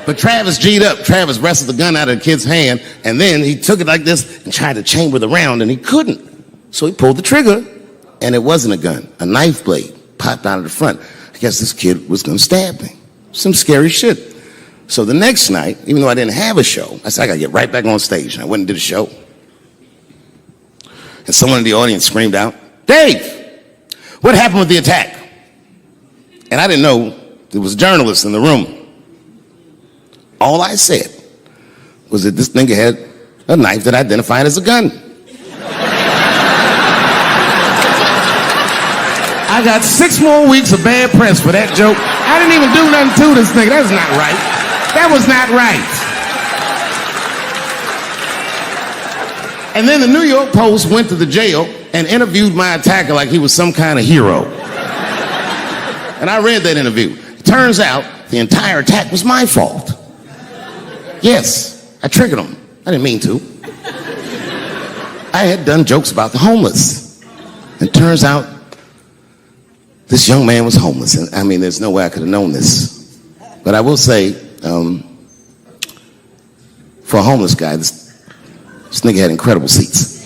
but Travis G'd up. Travis wrestled the gun out of the kid's hand, and then he took it like this and tried to chamber the round, and he couldn't. So he pulled the trigger, and it wasn't a gun. A knife blade popped out of the front. I guess this kid was gonna stab me. Some scary shit. So the next night, even though I didn't have a show, I said, I gotta get right back on stage. And I went and did a show. And someone in the audience screamed out, Dave, what happened with the attack? And I didn't know there was a journalist in the room. All I said was that this nigga had a knife that identified as a gun. I got 6 more weeks of bad press for that joke. I didn't even do nothing to this nigga. That's not right. That was not right. And then the New York Post went to the jail and interviewed my attacker like he was some kind of hero. And I read that interview. It turns out the entire attack was my fault. Yes, I triggered him. I didn't mean to. I had done jokes about the homeless. It turns out this young man was homeless. And I mean, there's no way I could have known this. But I will say, for a homeless guy, this nigga had incredible seats.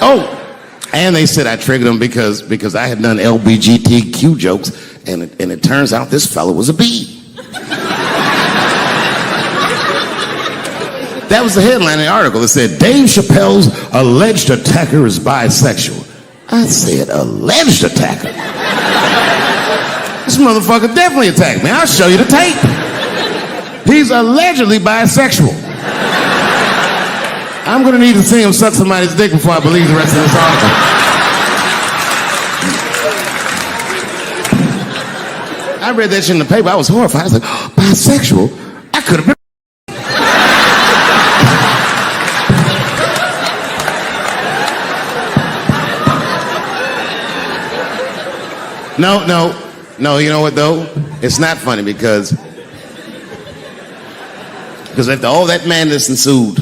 Oh, and they said I triggered him because I had done LGBTQ jokes, and it turns out this fellow was a bee. That was the headline in the article. It said, Dave Chappelle's alleged attacker is bisexual. I said, alleged attacker? This motherfucker definitely attacked me. I'll show you the tape. He's allegedly bisexual. I'm gonna need to see him suck somebody's dick before I believe the rest of this article. I read that shit in the paper. I was horrified. I was like, oh, bisexual? I could have been. No, you know what though? It's not funny because after all that madness ensued,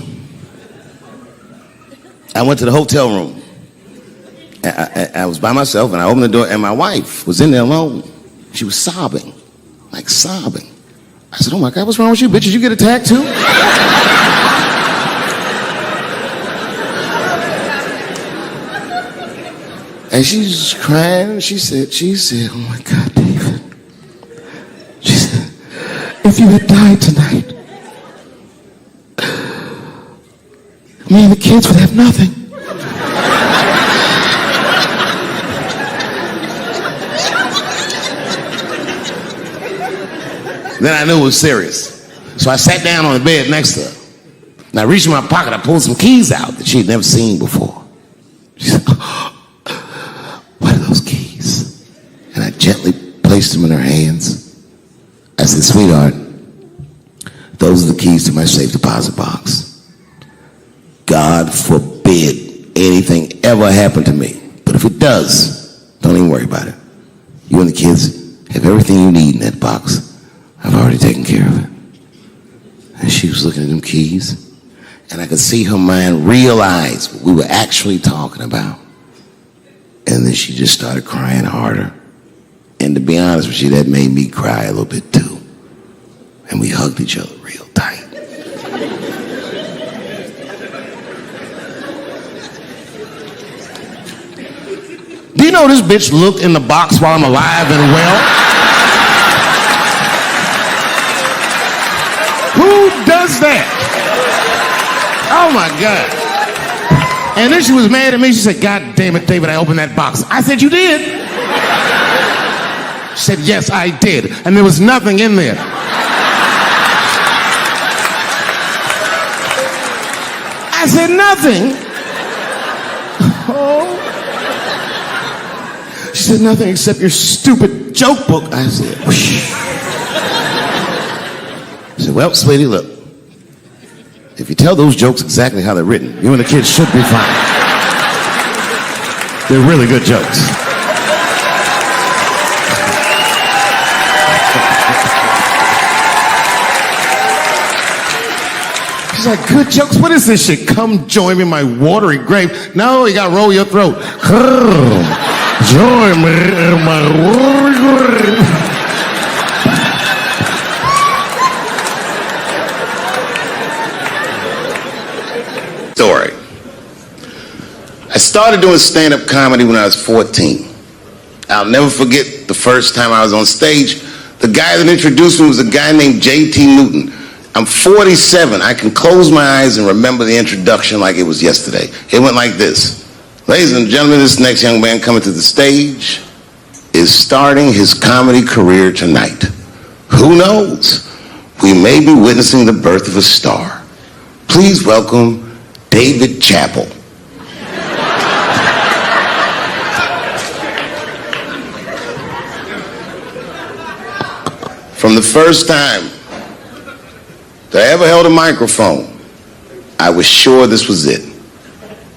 I went to the hotel room. I was by myself and I opened the door and my wife was in there alone. She was sobbing, like sobbing. I said, oh my God, what's wrong with you, bitch? Did you get attacked too? And she's crying. She said, oh my God, David. She said, if you had died tonight, me and the kids would have nothing. Then I knew it was serious. So I sat down on the bed next to her. And I reached in my pocket, I pulled some keys out that she had never seen before. She said, what are those keys? And I gently placed them in her hands. I said, sweetheart, those are the keys to my safe deposit box. God forbid anything ever happen to me. But if it does, don't even worry about it. You and the kids have everything you need in that box. I've already taken care of it. And she was looking at them keys, and I could see her mind realize what we were actually talking about. And then she just started crying harder. And to be honest with you, that made me cry a little bit too. And we hugged each other real tight. Do you know this bitch looked in the box while I'm alive and well? Who does that? Oh my God. And then she was mad at me. She said, God damn it, David, I opened that box. I said, you did? She said, yes, I did. And there was nothing in there. I said, nothing? Oh. She said, nothing except your stupid joke book. I said, whoosh. I said, well, sweetie, look. If you tell those jokes exactly how they're written, you and the kids should be fine. They're really good jokes. She's like, good jokes? What is this shit? Come join me in my watery grave. No, you gotta roll your throat. Join me in my watery grave. Story. I started doing stand-up comedy when I was 14. I'll never forget the first time I was on stage. The guy that introduced me was a guy named J.T. Newton. I'm 47. I can close my eyes and remember the introduction like it was yesterday. It went like this. Ladies and gentlemen, this next young man coming to the stage is starting his comedy career tonight. Who knows? We may be witnessing the birth of a star. Please welcome Dave Chappelle. From the first time that I ever held a microphone, I was sure this was it.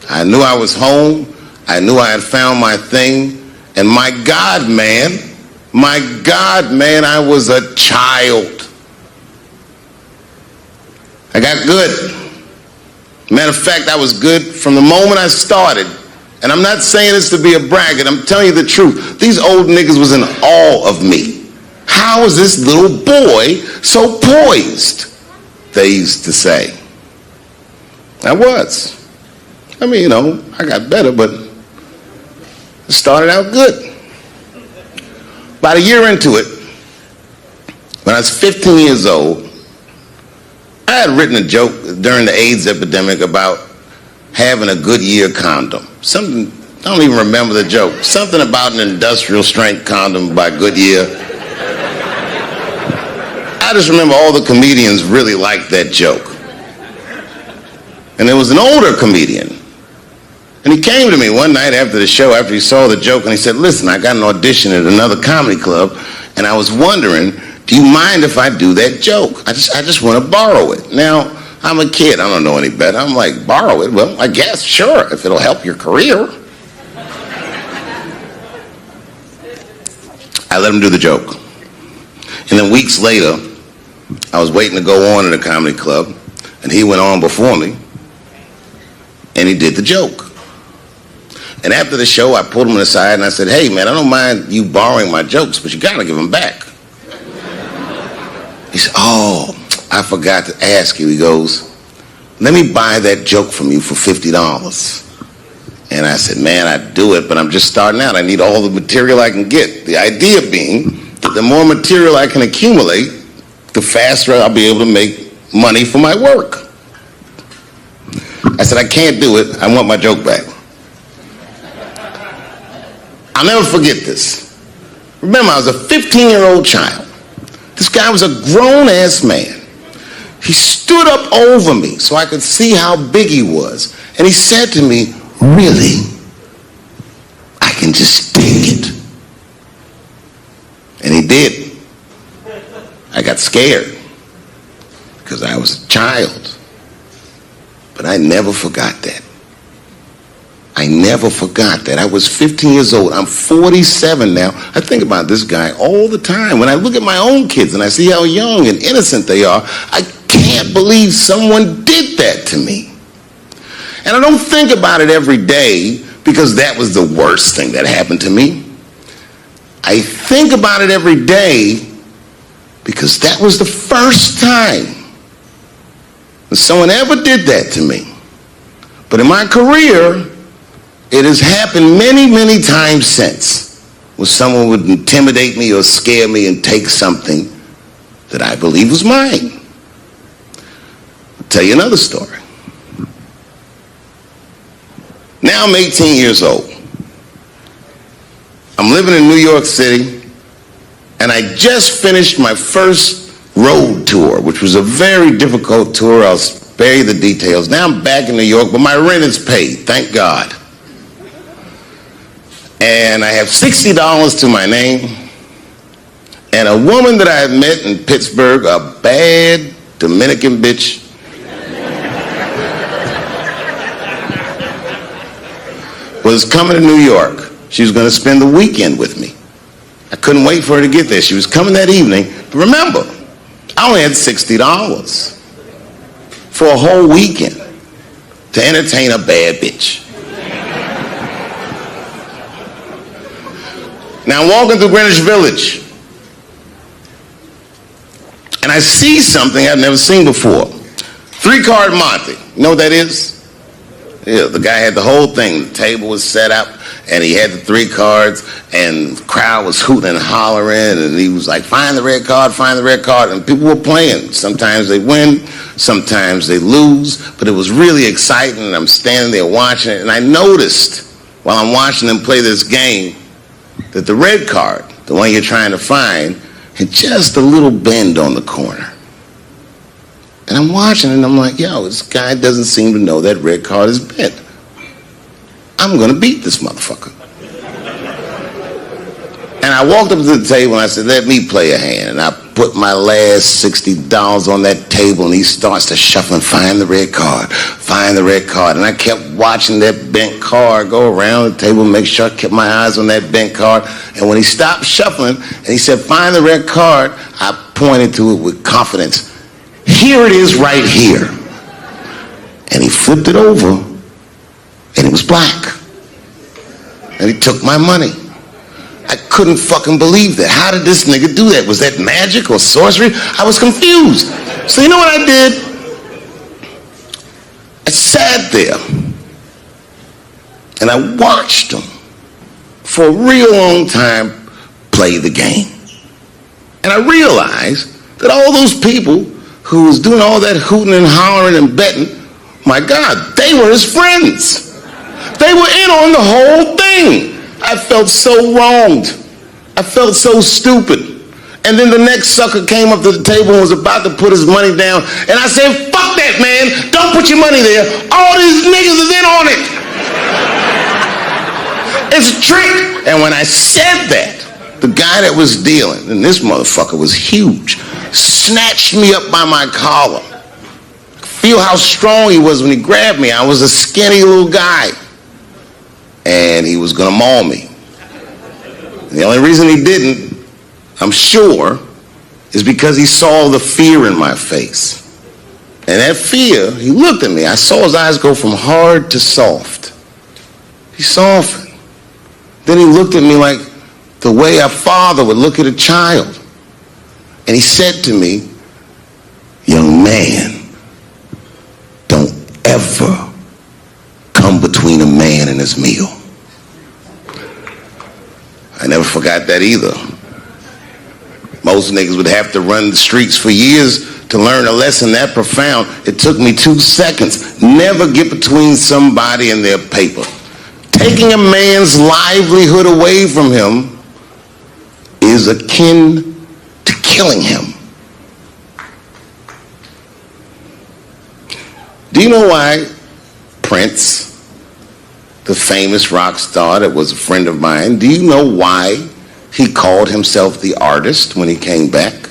I knew I was home. I knew I had found my thing. And my God, man, I was a child. I got good. Matter of fact, I was good from the moment I started. And I'm not saying this to be a braggart. I'm telling you the truth. These old niggas was in awe of me. How is this little boy so poised? They used to say. I was. I mean, you know, I got better, but it started out good. About a year into it, when I was 15 years old, I had written a joke during the AIDS epidemic about having a Goodyear condom. Something, I don't even remember the joke. Something about an industrial strength condom by Goodyear. I just remember all the comedians really liked that joke. And there was an older comedian. And he came to me one night after the show, after he saw the joke, and he said, listen, I got an audition at another comedy club, and I was wondering, do you mind if I do that joke? I just want to borrow it. Now, I'm a kid. I don't know any better. I'm like, borrow it? Well, I guess, sure, if it'll help your career. I let him do the joke. And then weeks later, I was waiting to go on at a comedy club, and he went on before me, and he did the joke. And after the show, I pulled him aside and I said, hey, man, I don't mind you borrowing my jokes, but you got to give them back. He said, oh, I forgot to ask you. He goes, let me buy that joke from you for $50. And I said, man, I'd do it, but I'm just starting out. I need all the material I can get. The idea being that the more material I can accumulate, the faster I'll be able to make money for my work. I said, I can't do it. I want my joke back. I'll never forget this. Remember, I was a 15-year-old child. This guy was a grown-ass man. He stood up over me so I could see how big he was. And he said to me, really? I can just take it. And he did. I got scared because I was a child. But I never forgot that. I never forgot that. I was 15 years old. I'm 47 now. I think about this guy all the time. When I look at my own kids and I see how young and innocent they are, I can't believe someone did that to me. And I don't think about it every day because that was the worst thing that happened to me. I think about it every day because that was the first time that someone ever did that to me. But in my career, it has happened many, many times since, where someone would intimidate me or scare me and take something that I believe was mine. I'll tell you another story. Now I'm 18 years old. I'm living in New York City, and I just finished my first road tour, which was a very difficult tour. I'll spare you the details. Now I'm back in New York, but my rent is paid, thank God. And I have $60 to my name. And a woman that I had met in Pittsburgh, a bad Dominican bitch, was coming to New York. She was going to spend the weekend with me. I couldn't wait for her to get there. She was coming that evening. But remember, I only had $60 for a whole weekend to entertain a bad bitch. Now I'm walking through Greenwich Village, and I see something I've never seen before. 3-card Monte. You know what that is? Yeah, the guy had the whole thing. The table was set up, and he had the 3 cards, and the crowd was hooting and hollering, and he was like, find the red card, and people were playing. Sometimes they win, sometimes they lose, but it was really exciting, and I'm standing there watching it, and I noticed while I'm watching them play this game that the red card, the one you're trying to find, had just a little bend on the corner. And I'm watching it and I'm like, yo, this guy doesn't seem to know that red card is bent. I'm gonna beat this motherfucker. And I walked up to the table and I said, let me play a hand. And I put my last $60 on that table and he starts to shuffle and find the red card, find the red card. And I kept watching that bent card go around the table, make sure I kept my eyes on that bent card. And when he stopped shuffling and he said, find the red card, I pointed to it with confidence. Here it is right here. And he flipped it over and it was black. And he took my money. I couldn't fucking believe that. How did this nigga do that? Was that magic or sorcery? I was confused. So you know what I did? I sat there and I watched him for a real long time play the game. And I realized that all those people who was doing all that hooting and hollering and betting, my God, they were his friends. They were in on the whole thing. I felt so wronged. I felt so stupid. And then the next sucker came up to the table and was about to put his money down. And I said, fuck that, man. Don't put your money there. All these niggas is in on it. It's a trick. And when I said that, the guy that was dealing, and this motherfucker was huge, snatched me up by my collar. Feel how strong he was when he grabbed me. I was a skinny little guy. And he was gonna maul me. And the only reason he didn't, I'm sure, is because he saw the fear in my face. And that fear, he looked at me. I saw his eyes go from hard to soft. He softened. Then he looked at me like the way a father would look at a child. And he said to me, young man, don't ever come between a man and his meal. I never forgot that either. Most niggas would have to run the streets for years to learn a lesson that profound. It took me 2 seconds. Never get between somebody and their paper. Taking a man's livelihood away from him is akin to killing him. Do you know why Prince, the famous rock star that was a friend of mine, do you know why he called himself the artist when he came back?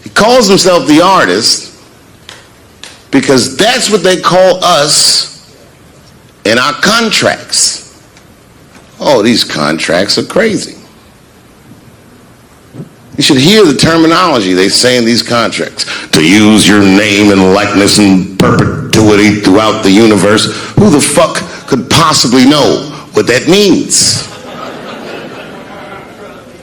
He calls himself the artist because that's what they call us in our contracts. Oh, these contracts are crazy. You should hear the terminology they say in these contracts. To use your name and likeness in perpetuity throughout the universe. Who the fuck could possibly know what that means?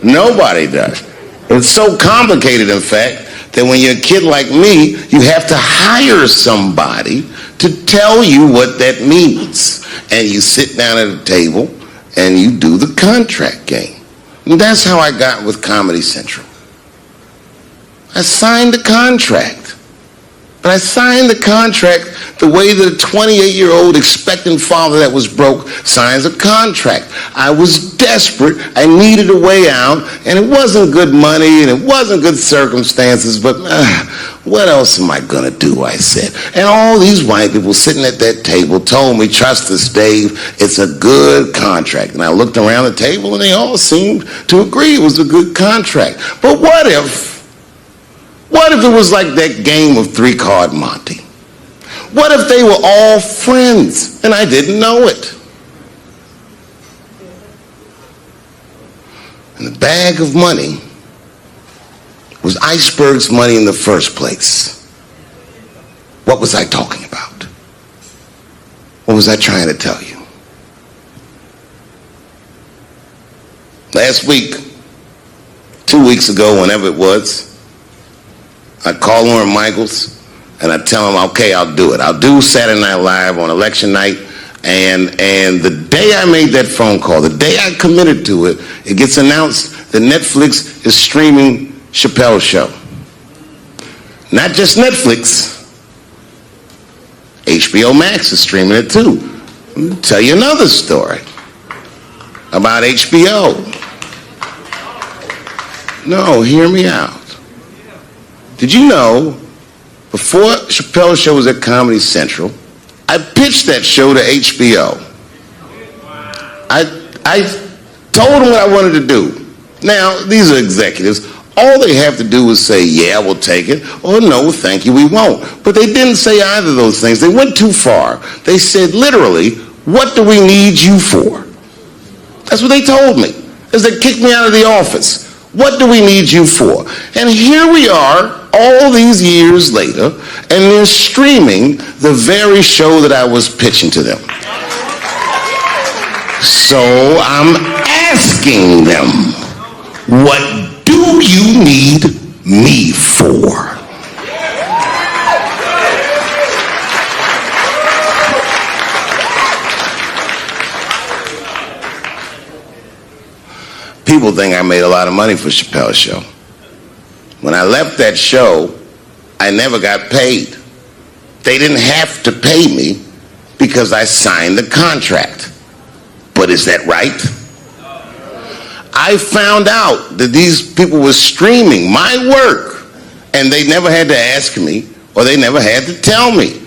Nobody does. It's so complicated, in fact, that when you're a kid like me, you have to hire somebody to tell you what that means. And you sit down at a table and you do the contract game. And that's how I got with Comedy Central. I signed the contract. But I signed the contract the way that a 28-year-old expectant father that was broke signs a contract. I was desperate. I needed a way out. And it wasn't good money and it wasn't good circumstances. But what else am I going to do, I said. And all these white people sitting at that table told me, trust us, Dave, it's a good contract. And I looked around the table and they all seemed to agree it was a good contract. But what if it was like that game of 3-Card Monte? What if they were all friends and I didn't know it? And the bag of money was Iceberg's money in the first place. What was I talking about? What was I trying to tell you? Last week, 2 weeks ago, whenever it was, I call Lauren Michaels and I tell him, okay, I'll do it. I'll do Saturday Night Live on election night. And the day I made that phone call, the day I committed to it, it gets announced that Netflix is streaming Chappelle's show. Not just Netflix, HBO Max is streaming it too. Let me tell you another story. about HBO. No, hear me out. Did you know, before Chappelle's show was at Comedy Central, I pitched that show to HBO. I told them what I wanted to do. Now, these are executives. All they have to do is say, yeah, we'll take it, or no, thank you, we won't. But they didn't say either of those things. They went too far. They said, literally, what do we need you for? That's what they told me, as they kicked me out of the office. What do we need you for? And here we are, all these years later, and they're streaming the very show that I was pitching to them. So I'm asking them, what do you need me for? People think I made a lot of money for Chappelle's show. When I left that show, I never got paid. They didn't have to pay me because I signed the contract. But is that right? I found out that these people were streaming my work and they never had to ask me or they never had to tell me.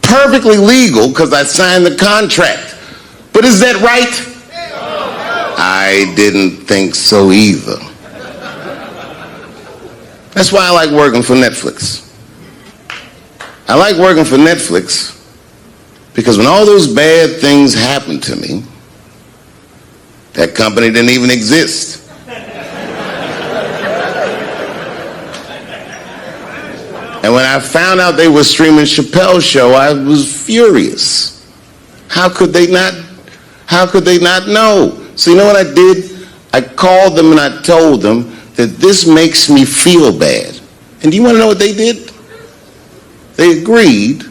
Perfectly legal because I signed the contract. But is that right? I didn't think so either. That's why I like working for Netflix. I like working for Netflix because when all those bad things happened to me, that company didn't even exist. And when I found out they were streaming Chappelle's show, I was furious. How could they not know? So you know what I did? I called them and I told them that this makes me feel bad. And do you want to know what they did? They agreed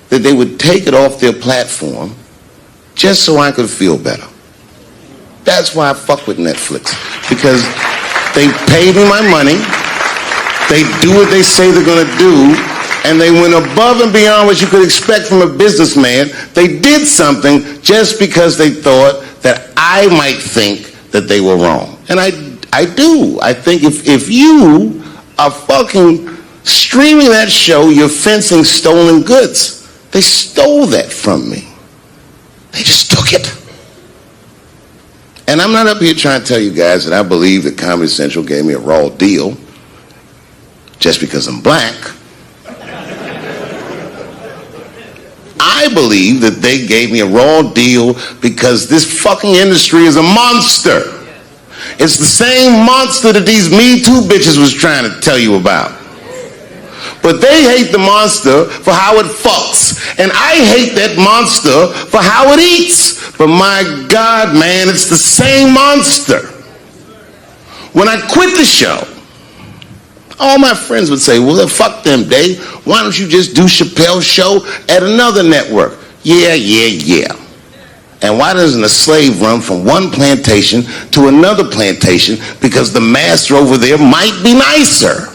that they would take it off their platform just so I could feel better. That's why I fuck with Netflix. Because they paid me my money, they do what they say they're gonna do, and they went above and beyond what you could expect from a businessman. They did something just because they thought that I might think that they were wrong. And I do. I think if you are fucking streaming that show, you're fencing stolen goods. They stole that from me. They just took it. And I'm not up here trying to tell you guys that I believe that Comedy Central gave me a raw deal just because I'm black. I believe that they gave me a raw deal because this fucking industry is a monster. It's the same monster that these Me Too bitches was trying to tell you about. But they hate the monster for how it fucks. And I hate that monster for how it eats. But my God, man, it's the same monster. When I quit the show, all my friends would say, well, fuck them, Dave. Why don't you just do Chappelle's show at another network? Yeah. And why doesn't a slave run from one plantation to another plantation because the master over there might be nicer?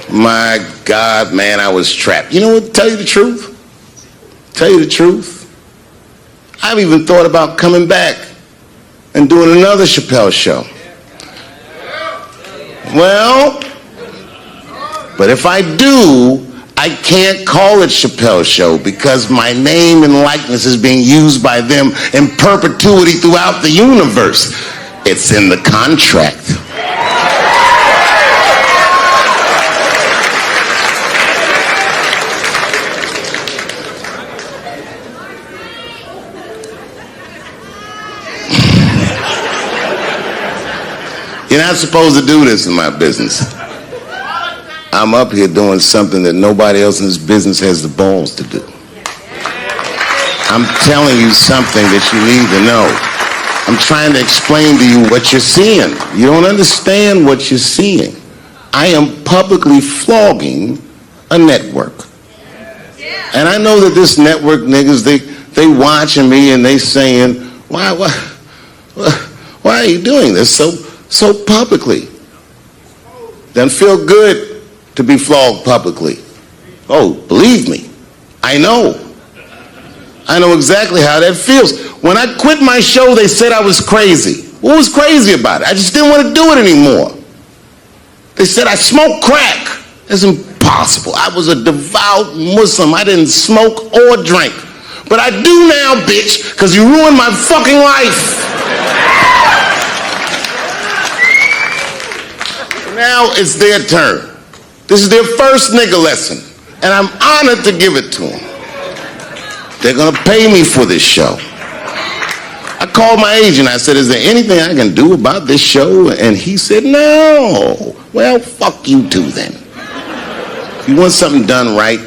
My God, man, I was trapped. You know what, tell you the truth? I've even thought about coming back and doing another Chappelle show. Well, but if I do, I can't call it Chappelle's show because my name and likeness is being used by them in perpetuity throughout the universe. It's in the contract. You're not supposed to do this in my business. I'm up here doing something that nobody else in this business has the balls to do. I'm telling you something that you need to know. I'm trying to explain to you what you're seeing. You don't understand what you're seeing. I am publicly flogging a network. And I know that this network niggas, they watching me and they saying, why are you doing this so publicly? Doesn't feel good to be flogged publicly. Oh, believe me, I know exactly how that feels. when I quit my show, they said I was crazy. What was crazy about it? I just didn't want to do it anymore. They said I smoked crack. That's impossible. I was a devout Muslim. I didn't smoke or drink. But I do now, bitch, because you ruined my fucking life. Now it's their turn. This is their first nigga lesson, and I'm honored to give it to them. They're gonna pay me for this show. I called my agent. I said, is there anything I can do about this show? And he said, no. Well, fuck you too then. If you want something done right,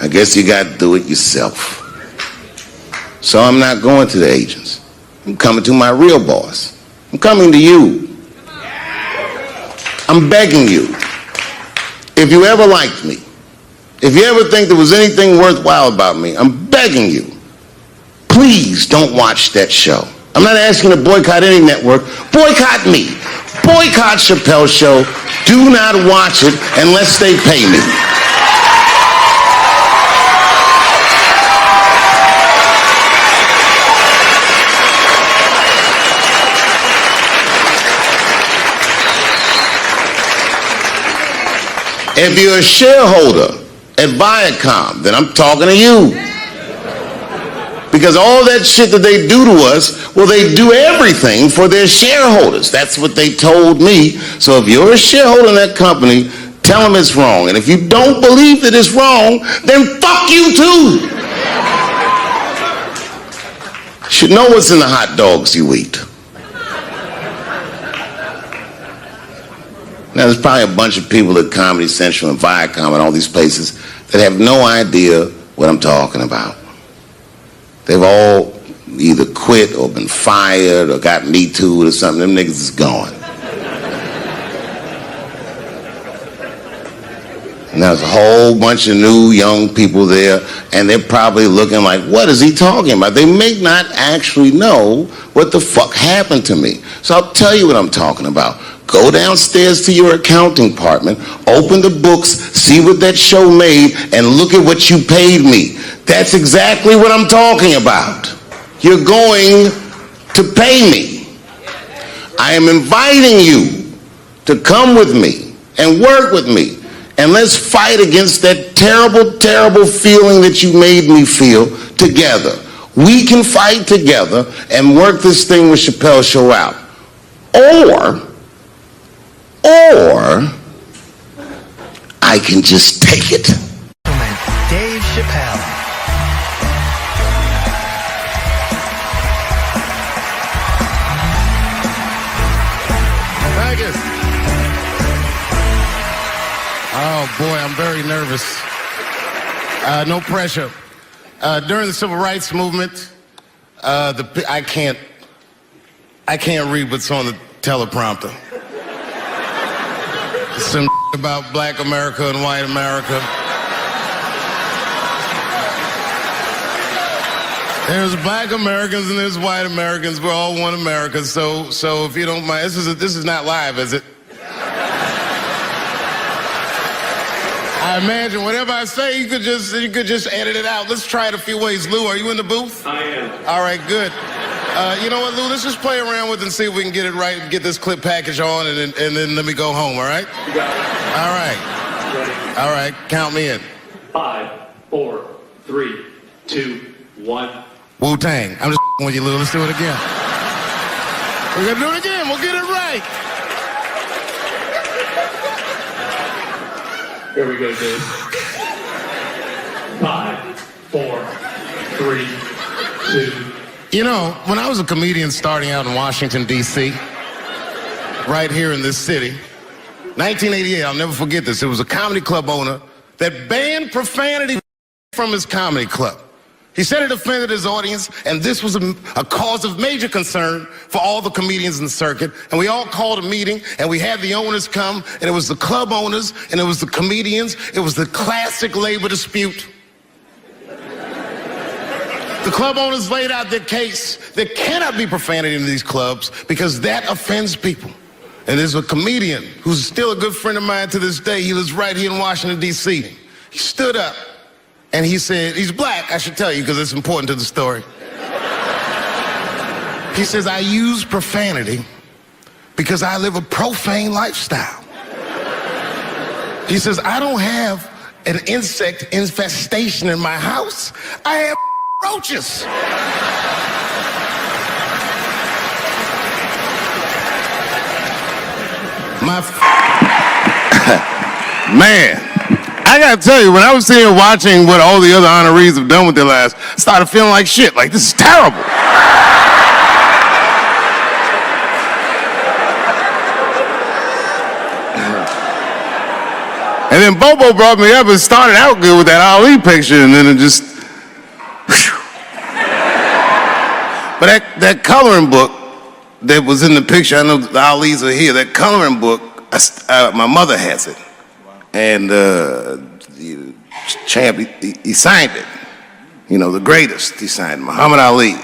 I guess you got to do it yourself. So I'm not going to the agents. I'm coming to my real boss. I'm coming to you. I'm begging you. If you ever liked me, if you ever think there was anything worthwhile about me, I'm begging you. Please don't watch that show. I'm not asking you to boycott any network. Boycott me. Boycott Chappelle's show. Do not watch it unless they pay me. If you're a shareholder at Viacom, then I'm talking to you. Because all that shit that they do to us, well, they do everything for their shareholders. That's what they told me. So if you're a shareholder in that company, tell them it's wrong. And if you don't believe that it's wrong, then fuck you too. You should know what's in the hot dogs you eat. Now, there's probably a bunch of people at Comedy Central and Viacom and all these places that have no idea what I'm talking about. They've all either quit or been fired or got Me Too'd or something. Them niggas is gone. And there's a whole bunch of new young people there, and they're probably looking like, what is he talking about? They may not actually know what the fuck happened to me. So I'll tell you what I'm talking about. Go downstairs to your accounting department, open the books, see what that show made, and look at what you paid me. That's exactly what I'm talking about. You're going to pay me. I am inviting you to come with me and work with me. And let's fight against that terrible, terrible feeling that you made me feel together. We can fight together and work this thing with Chappelle's show out. Or I can just take it. Dave Chappelle. Thank you. Oh boy, I'm very nervous. No pressure. During the civil rights movement, I can't read what's on the teleprompter. Some about black America and white America. There's black Americans and there's white Americans. We're all one America. So if you don't mind, this is not live, is it? I imagine whatever I say, you could just edit it out. Let's try it a few ways. Lou, are you in the booth? I am. All right, good. You know what, Lou? Let's just play around with it and see if we can get it right and get this clip package on, and then let me go home. All right? You got it. All right. Ready? All right. Count me in. 5, 4, 3, 2, 1. Wu-Tang. I'm just with you, Lou. Let's do it again. We're gonna do it again. We'll get it right. Here we go, Dave. 5, 4, 3, 2. You know, when I was a comedian starting out in Washington, D.C., right here in this city, 1988, I'll never forget this. It was a comedy club owner that banned profanity from his comedy club. He said it offended his audience, and this was a cause of major concern for all the comedians in the circuit. And we all called a meeting, and we had the owners come, and it was the club owners, and it was the comedians. It was the classic labor dispute. The club owners laid out their case. There cannot be profanity in these clubs because that offends people. And there's a comedian who's still a good friend of mine to this day. He lives right here in Washington, D.C. He stood up and he said, he's black, I should tell you, because it's important to the story. He says, I use profanity because I live a profane lifestyle. He says, I don't have an insect infestation in my house. I have roaches. Man, I gotta tell you, when I was sitting here watching what all the other honorees have done with their lives, I started feeling like shit. Like, this is terrible. And then Bobo brought me up and started out good with that Ali picture, and then it just. Whew. But that coloring book that was in the picture, I know the Ali's are here. That coloring book, my mother has it, and Champ, he signed it. You know, the greatest. He signed Muhammad Ali,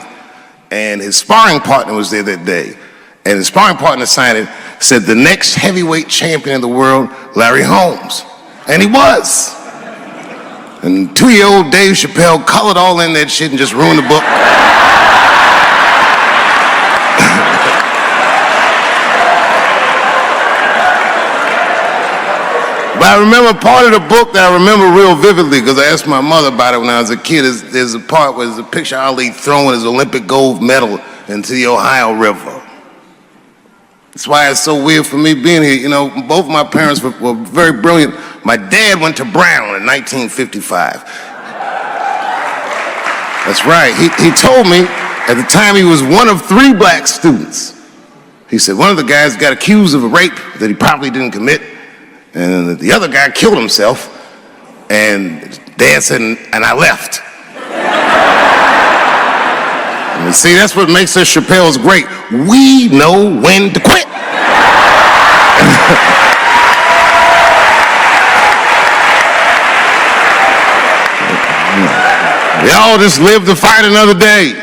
and his sparring partner was there that day, and his sparring partner signed it. Said the next heavyweight champion of the world, Larry Holmes. And he was. And 2-year-old Dave Chappelle colored all in that shit and just ruined the book. But I remember part of the book that I remember real vividly because I asked my mother about it when I was a kid. There's a part where there's a picture of Ali throwing his Olympic gold medal into the Ohio River. That's why it's so weird for me being here. You know, both my parents were very brilliant. My dad went to Brown in 1955. That's right. He told me at the time he was one of 3 black students. He said one of the guys got accused of a rape that he probably didn't commit, and the other guy killed himself, and Dad said, and I left. And see, that's what makes us Chappelle's great. We know when to quit. We all just live to fight another day.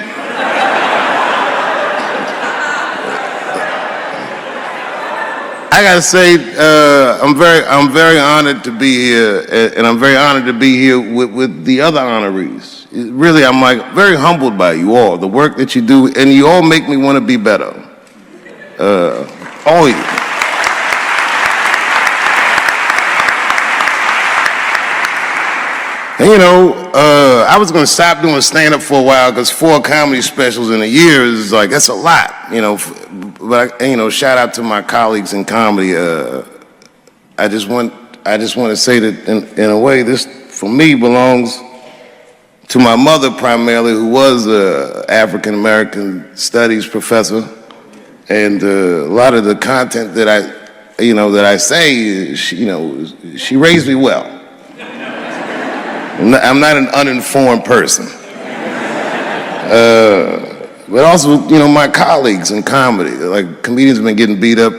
I gotta say, I'm very honored to be here, and I'm very honored to be here with the other honorees. Really, I'm like very humbled by you all, the work that you do, and you all make me want to be better. All of you. And you know, I was gonna stop doing stand-up for a while because 4 comedy specials in a year is like, that's a lot, you know. But you know, shout out to my colleagues in comedy. I just want to say that in a way, this for me belongs to my mother primarily, who was an African American studies professor, and a lot of the content that I say, she raised me well. I'm not an uninformed person. But also, you know, my colleagues in comedy, like comedians have been getting beat up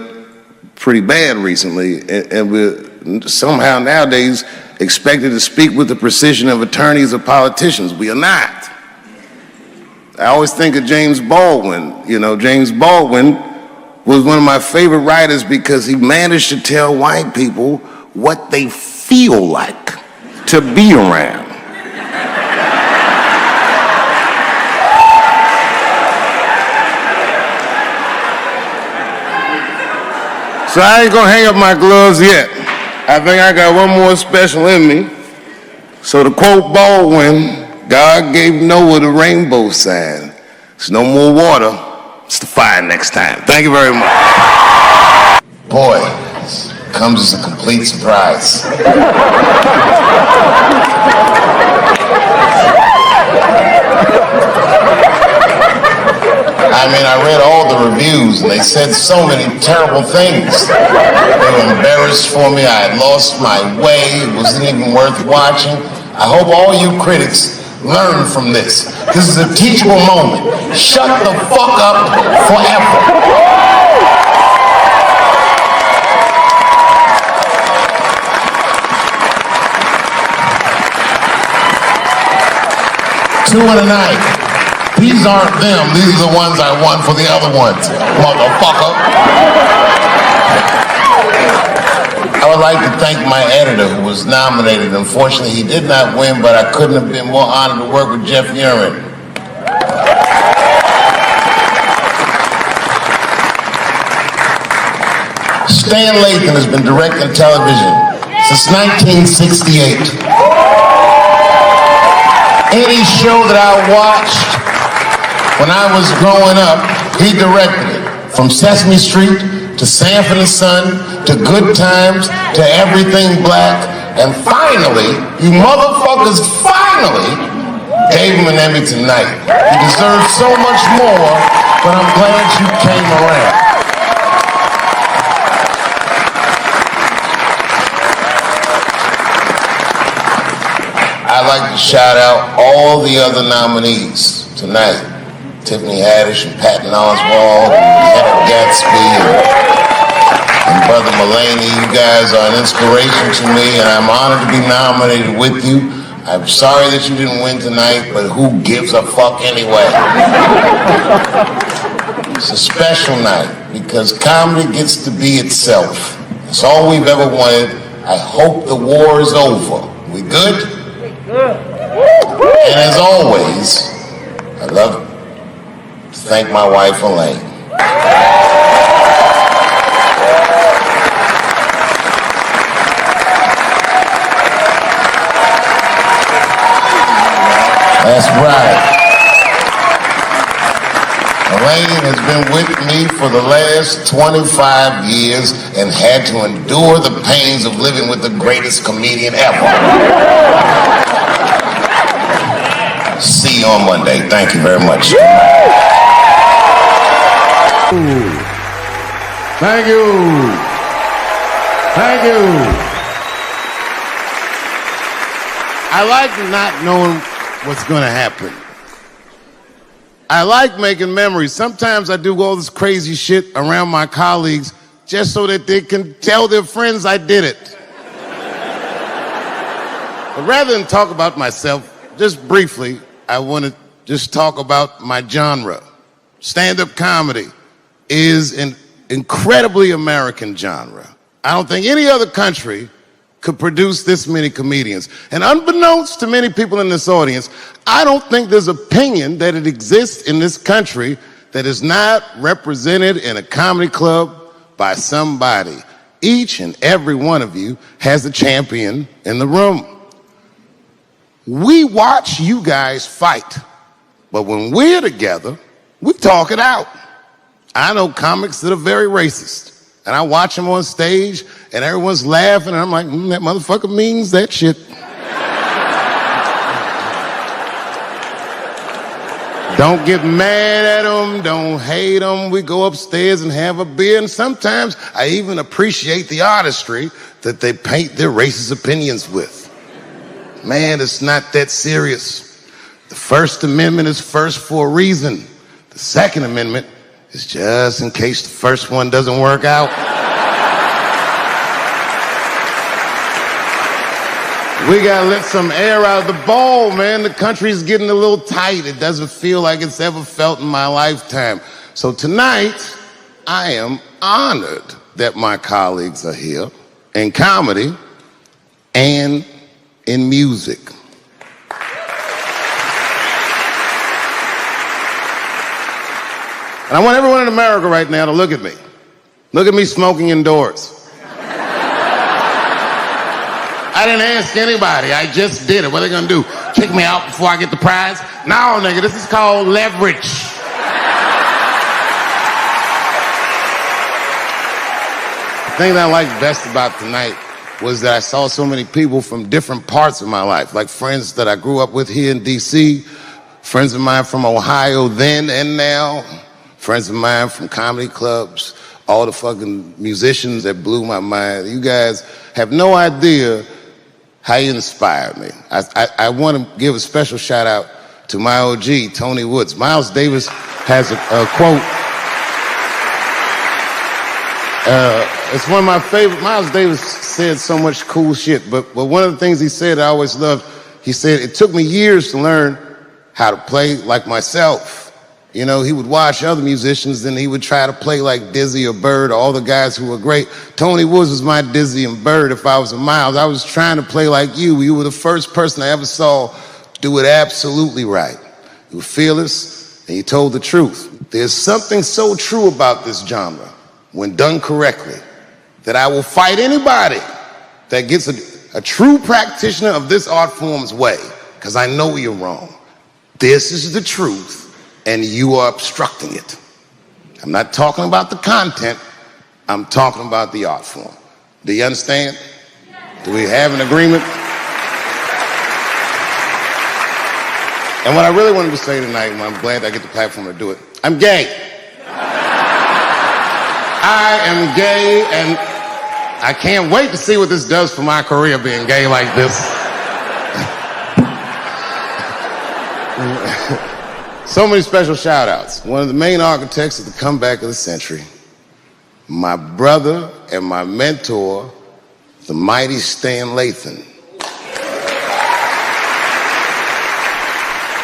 pretty bad recently, and we're somehow nowadays expected to speak with the precision of attorneys or politicians. We are not. I always think of James Baldwin. You know, James Baldwin was one of my favorite writers because he managed to tell white people what they feel like to be around. So I ain't gonna hang up my gloves yet. I think I got one more special in me. So to quote Baldwin, God gave Noah the rainbow sign. There's no more water, it's the fire next time. Thank you very much. Boy, this comes as a complete surprise. I mean, I read all the reviews, and they said so many terrible things. They were embarrassed for me. I had lost my way. It wasn't even worth watching. I hope all you critics learn from this. This is a teachable moment. Shut the fuck up forever. Two in a night. These aren't them. These are the ones I won for the other ones, motherfucker. I would like to thank my editor who was nominated. Unfortunately, he did not win, but I couldn't have been more honored to work with Jeff Urin. Stan Lathan has been directing television since 1968. Any show that I watched when I was growing up, he directed it. From Sesame Street to Sanford and Son to Good Times to Everything Black. And finally, you motherfuckers finally gave him an Emmy tonight. He deserves so much more, but I'm glad you came around. I'd like to shout out all the other nominees tonight. Tiffany Haddish and Patton Oswalt, and Henry Gatsby, and Brother Mulaney. You guys are an inspiration to me, and I'm honored to be nominated with you. I'm sorry that you didn't win tonight, but who gives a fuck anyway? It's a special night because comedy gets to be itself. It's all we've ever wanted. I hope the war is over. We good? And as always, I love to thank my wife, Elaine. That's right. Elaine has been with me for the last 25 years and had to endure the pains of living with the greatest comedian ever. See you on Monday. Thank you very much. Thank you. Thank you. I like not knowing what's going to happen. I like making memories. Sometimes I do all this crazy shit around my colleagues just so that they can tell their friends I did it. But rather than talk about myself, just briefly, I want to just talk about my genre. Stand-up comedy is an incredibly American genre. I don't think any other country could produce this many comedians. And unbeknownst to many people in this audience, I don't think there's opinion that it exists in this country that is not represented in a comedy club by somebody. Each and every one of you has a champion in the room. We watch you guys fight, but when we're together, we talk it out. I know comics that are very racist, and I watch them on stage, and everyone's laughing, and I'm like, that motherfucker means that shit. Don't get mad at them, don't hate them. We go upstairs and have a beer, and sometimes I even appreciate the artistry that they paint their racist opinions with. Man, it's not that serious. The First Amendment is first for a reason. The Second Amendment is just in case the first one doesn't work out. We gotta let some air out of the ball, man. The country's getting a little tight. It doesn't feel like it's ever felt in my lifetime. So tonight, I am honored that my colleagues are here in comedy and in music. And I want everyone in America right now to look at me. Look at me smoking indoors. I didn't ask anybody, I just did it. What are they gonna do? Kick me out before I get the prize? No, nigga, this is called leverage. The thing that I liked best about tonight was that I saw so many people from different parts of my life, like friends that I grew up with here in DC, friends of mine from Ohio then and now, friends of mine from comedy clubs, all the fucking musicians that blew my mind. You guys have no idea how you inspired me. I want to give a special shout out to my OG, Tony Woods. Miles Davis has a quote. It's one of my favorite. Miles Davis said so much cool shit, but one of the things he said I always loved, he said, it took me years to learn how to play like myself. You know, he would watch other musicians and he would try to play like Dizzy or Bird or all the guys who were great. Tony Woods was my Dizzy and Bird if I was a Miles. I was trying to play like you. You were the first person I ever saw do it absolutely right. You were fearless and you told the truth. There's something so true about this genre when done correctly. that I will fight anybody that gets a true practitioner of this art form's way, because I know you're wrong. This is the truth, and you are obstructing it. I'm not talking about the content, I'm talking about the art form. Do you understand? Do we have an agreement? And what I really wanted to say tonight, and I'm glad I get the platform to do it, I'm gay. I am gay, and I can't wait to see what this does for my career, being gay like this. So many special shout outs. One of the main architects of the comeback of the century, my brother and my mentor, the mighty Stan Lathan.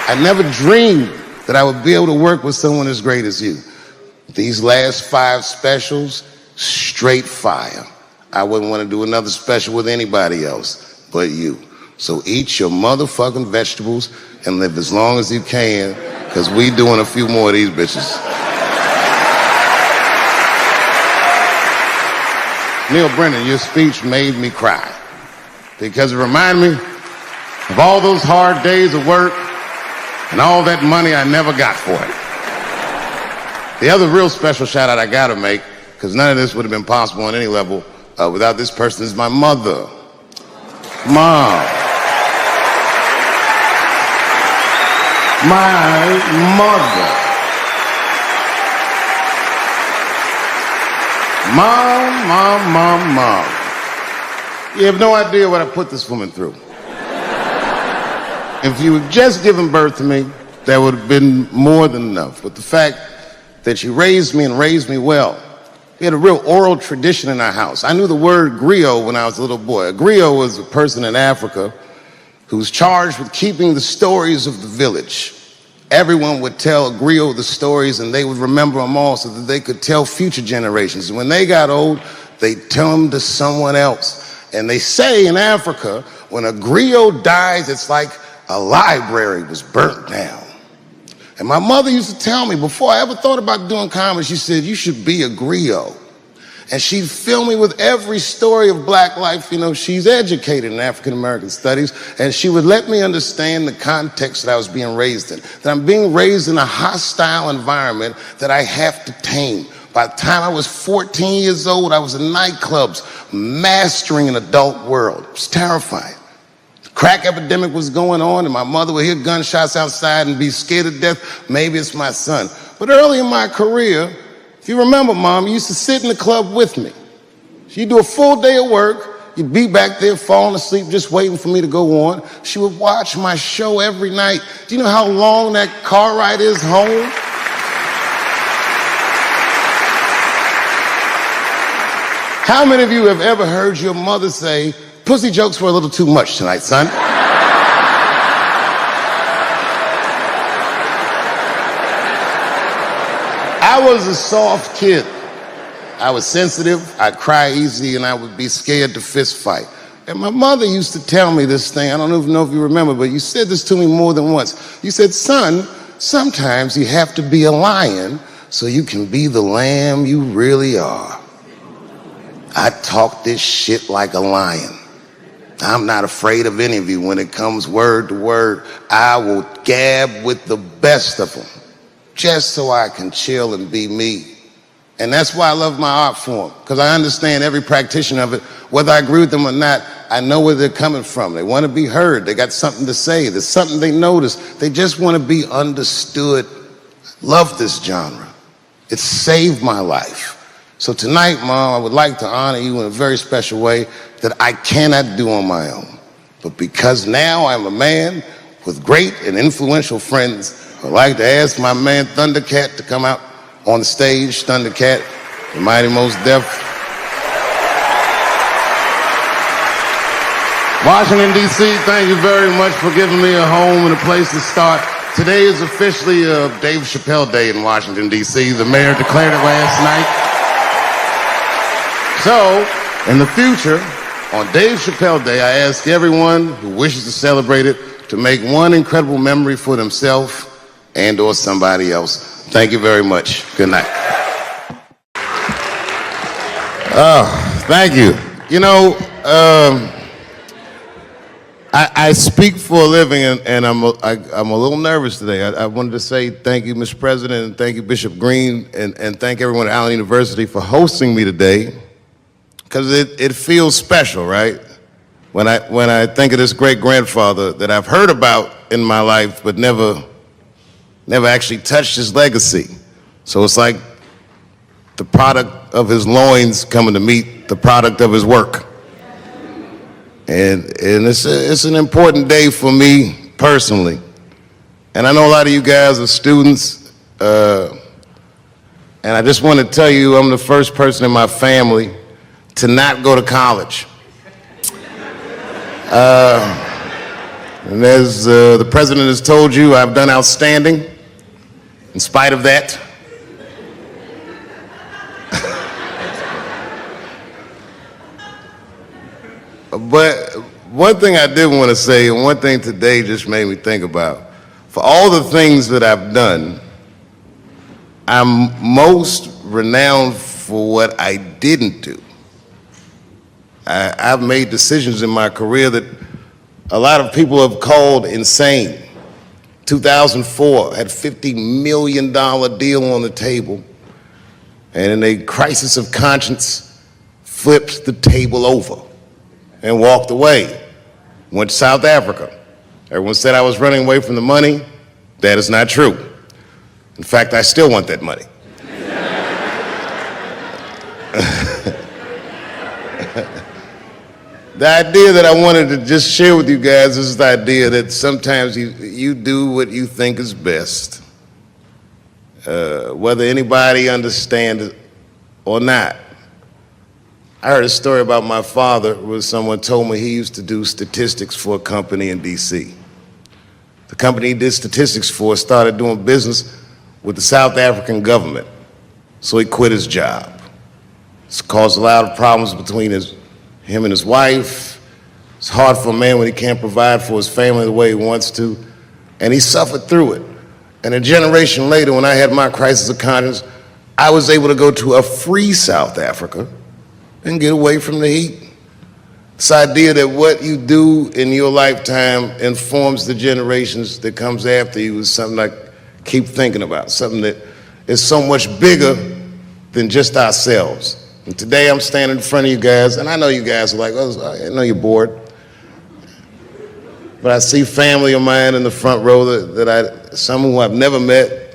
I never dreamed that I would be able to work with someone as great as you. These last 5 specials, straight fire. I wouldn't want to do another special with anybody else but you. So eat your motherfucking vegetables and live as long as you can, because we doing a few more of these bitches. Neil Brennan, your speech made me cry, because it reminded me of all those hard days of work and all that money I never got for it. The other real special shout out I gotta make, because none of this would have been possible on any level without this person, is my mother. Mom. My mother. Mom. You have no idea what I put this woman through. If you had just given birth to me, that would have been more than enough. But the fact that she raised me and raised me well, we had a real oral tradition in our house. I knew the word griot when I was a little boy. A griot was a person in Africa who was charged with keeping the stories of the village. Everyone would tell a griot the stories, and they would remember them all so that they could tell future generations. And when they got old, they'd tell them to someone else. And they say in Africa, when a griot dies, it's like a library was burnt down. And my mother used to tell me, before I ever thought about doing comedy, she said, you should be a griot. And she'd fill me with every story of black life. You know, she's educated in African American studies, and she would let me understand the context that I was being raised in. That I'm being raised in a hostile environment that I have to tame. By the time I was 14 years old, I was in nightclubs, mastering an adult world. It was terrifying. The crack epidemic was going on, and my mother would hear gunshots outside and be scared to death. Maybe it's my son. But early in my career, if you remember, Mom, you used to sit in the club with me. She'd do a full day of work. You'd be back there falling asleep, just waiting for me to go on. She would watch my show every night. Do you know how long that car ride is home? How many of you have ever heard your mother say, pussy jokes were a little too much tonight, son? I was a soft kid. I was sensitive, I'd cry easy, and I would be scared to fist fight. And my mother used to tell me this thing, I don't even know if you remember, but you said this to me more than once. You said, son, sometimes you have to be a lion so you can be the lamb you really are. I talk this shit like a lion. I'm not afraid of any of you. When it comes word to word, I will gab with the best of them, just so I can chill and be me. And that's why I love my art form, because I understand every practitioner of it. Whether I agree with them or not, I know where they're coming from. They want to be heard. They got something to say. There's something they notice. They just want to be understood. Love this genre. It saved my life. So tonight, Mom, I would like to honor you in a very special way that I cannot do on my own. But because now I'm a man with great and influential friends, I'd like to ask my man Thundercat to come out on the stage. Thundercat, the mighty Mos Def. Washington, D.C., thank you very much for giving me a home and a place to start. Today is officially Dave Chappelle Day in Washington, D.C. The mayor declared it last night. So, in the future, on Dave Chappelle Day, I ask everyone who wishes to celebrate it to make one incredible memory for themselves and or somebody else. Thank you very much. Good night. Thank you. You know, I speak for a living, and I'm a little nervous today. I wanted to say thank you, Mr. President, and thank you, Bishop Green, and thank everyone at Allen University for hosting me today, because it feels special, right? When I think of this great grandfather that I've heard about in my life, but never actually touched his legacy. So it's like the product of his loins coming to meet the product of his work. And it's an important day for me personally. And I know a lot of you guys are students, and I just want to tell you I'm the first person in my family to not go to college. And as the president has told you, I've done outstanding in spite of that. But one thing I did want to say, and one thing today just made me think about, for all the things that I've done, I'm most renowned for what I didn't do. I've made decisions in my career that a lot of people have called insane. 2004, had a $50 million deal on the table, and in a crisis of conscience, flipped the table over and walked away. Went to South Africa. Everyone said I was running away from the money. That is not true. In fact, I still want that money. The idea that I wanted to just share with you guys is the idea that sometimes you do what you think is best, whether anybody understands it or not. I heard a story about my father where someone told me he used to do statistics for a company in DC. The company he did statistics for started doing business with the South African government, so he quit his job. It's caused a lot of problems between him and his wife. It's hard for a man when he can't provide for his family the way he wants to, and he suffered through it. And a generation later, when I had my crisis of conscience, I was able to go to a free South Africa and get away from the heat. This idea that what you do in your lifetime informs the generations that comes after you is something I keep thinking about, something that is so much bigger than just ourselves. And today I'm standing in front of you guys, and I know you guys are like, oh, I know you're bored. But I see family of mine in the front row some who I've never met,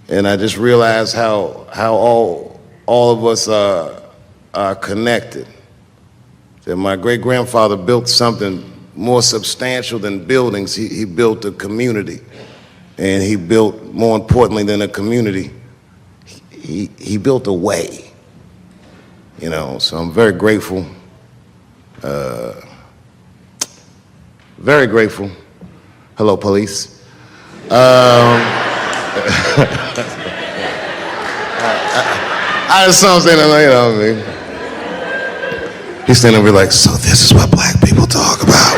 and I just realize how all of us are connected. That my great-grandfather built something more substantial than buildings. He built a community, and he built, more importantly than a community, he built a way. You know, so I'm very grateful. Very grateful. Hello, police. I just saw him saying, you know what I mean? He's standing over like, so this is what black people talk about.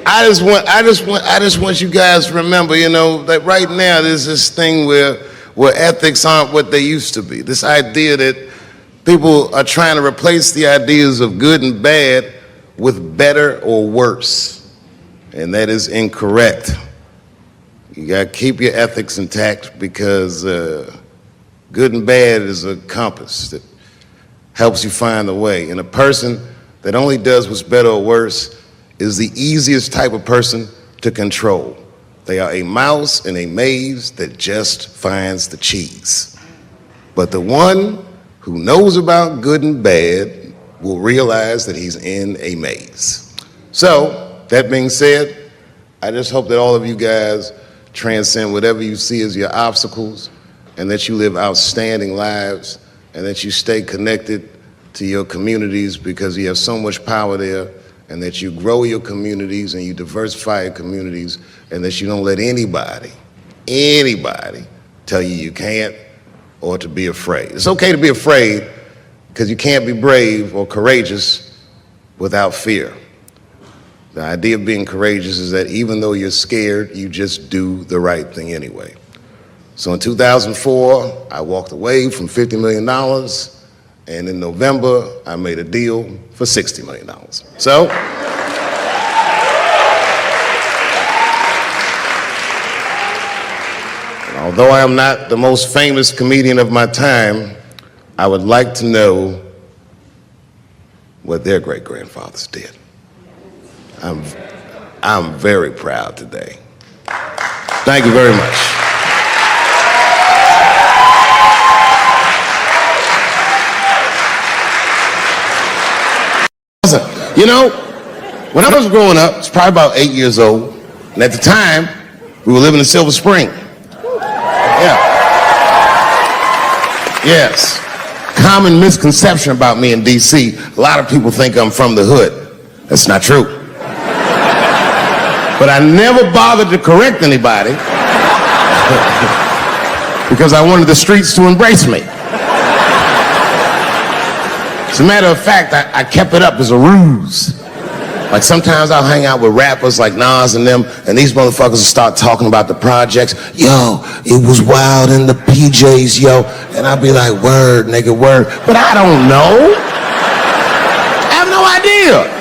I just want you guys to remember, you know, that right now there's this thing where ethics aren't what they used to be. This idea that people are trying to replace the ideas of good and bad with better or worse. And that is incorrect. You gotta keep your ethics intact, because good and bad is a compass that helps you find the way. And a person that only does what's better or worse is the easiest type of person to control. They are a mouse in a maze that just finds the cheese. But the one who knows about good and bad will realize that he's in a maze. So, that being said, I just hope that all of you guys transcend whatever you see as your obstacles, and that you live outstanding lives, and that you stay connected to your communities, because you have so much power there, and that you grow your communities and you diversify your communities, and that you don't let anybody tell you you can't or to be afraid. It's okay to be afraid, because you can't be brave or courageous without fear. The idea of being courageous is that even though you're scared, you just do the right thing anyway. So in 2004, I walked away from $50 million, and in November, I made a deal for $60 million. So, although I am not the most famous comedian of my time, I would like to know what their great-grandfathers did. I'm very proud today. Thank you very much. You know, when I was growing up, I was probably about 8 years old, and at the time, we were living in Silver Spring. Yeah. Yes. Common misconception about me in D.C. A lot of people think I'm from the hood. That's not true. But I never bothered to correct anybody because I wanted the streets to embrace me. As a matter of fact, I kept it up as a ruse. Like sometimes I'll hang out with rappers like Nas and them, and these motherfuckers will start talking about the projects. Yo, it was wild in the PJs, yo. And I'll be like, word, nigga, word. But I don't know. I have no idea.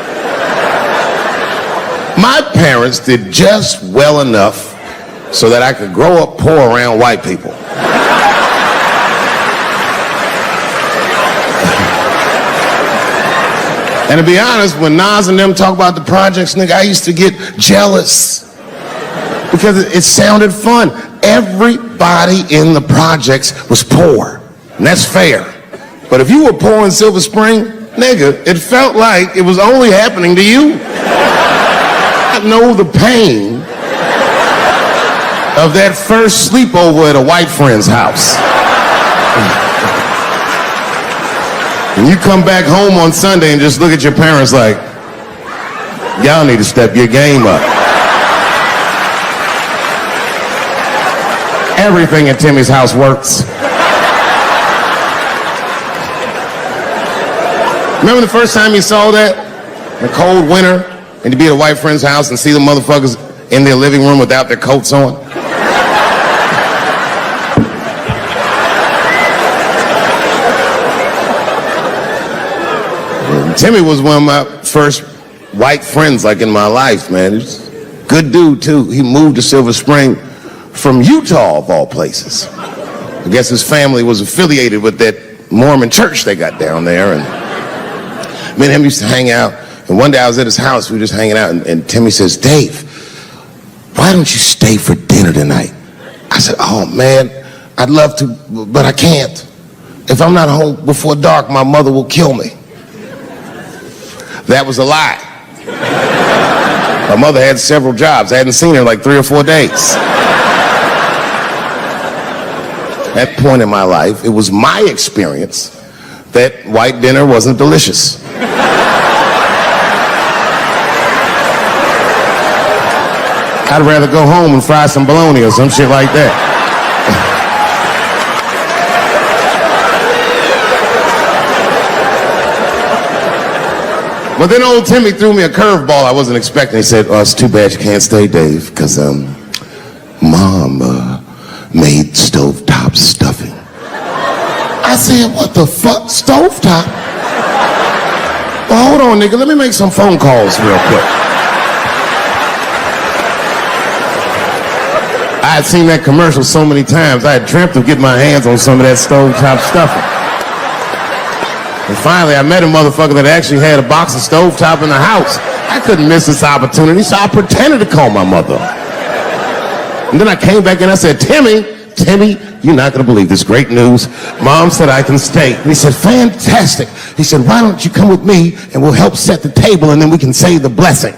My parents did just well enough so that I could grow up poor around white people. And to be honest, when Nas and them talk about the projects, nigga, I used to get jealous because it sounded fun. Everybody in the projects was poor, and that's fair. But if you were poor in Silver Spring, nigga, it felt like it was only happening to you. I know the pain of that first sleepover at a white friend's house. And you come back home on Sunday and just look at your parents like, y'all need to step your game up. Everything in Timmy's house works. Remember the first time you saw that? In a cold winter, and to be at a white friend's house and see the motherfuckers in their living room without their coats on? Timmy was one of my first white friends, like in my life, man. He's a good dude, too. He moved to Silver Spring from Utah, of all places. I guess his family was affiliated with that Mormon church they got down there. And me and him used to hang out. And one day I was at his house, we were just hanging out, and Timmy says, Dave, why don't you stay for dinner tonight? I said, oh, man, I'd love to, but I can't. If I'm not home before dark, my mother will kill me. That was a lie. My mother had several jobs. I hadn't seen her in like 3 or 4 days. At that point in my life, it was my experience that white dinner wasn't delicious. I'd rather go home and fry some bologna or some shit like that. But then old Timmy threw me a curveball I wasn't expecting. He said, oh, it's too bad you can't stay, Dave, because Mom made stovetop stuffing. I said, what the fuck, stovetop? Well, hold on, nigga, let me make some phone calls real quick. I had seen that commercial so many times, I had dreamt of getting my hands on some of that stovetop stuffing. And finally, I met a motherfucker that actually had a box of stovetop in the house. I couldn't miss this opportunity, so I pretended to call my mother. And then I came back and I said, Timmy, you're not gonna believe this great news. Mom said I can stay. And he said, fantastic. He said, why don't you come with me and we'll help set the table and then we can say the blessing.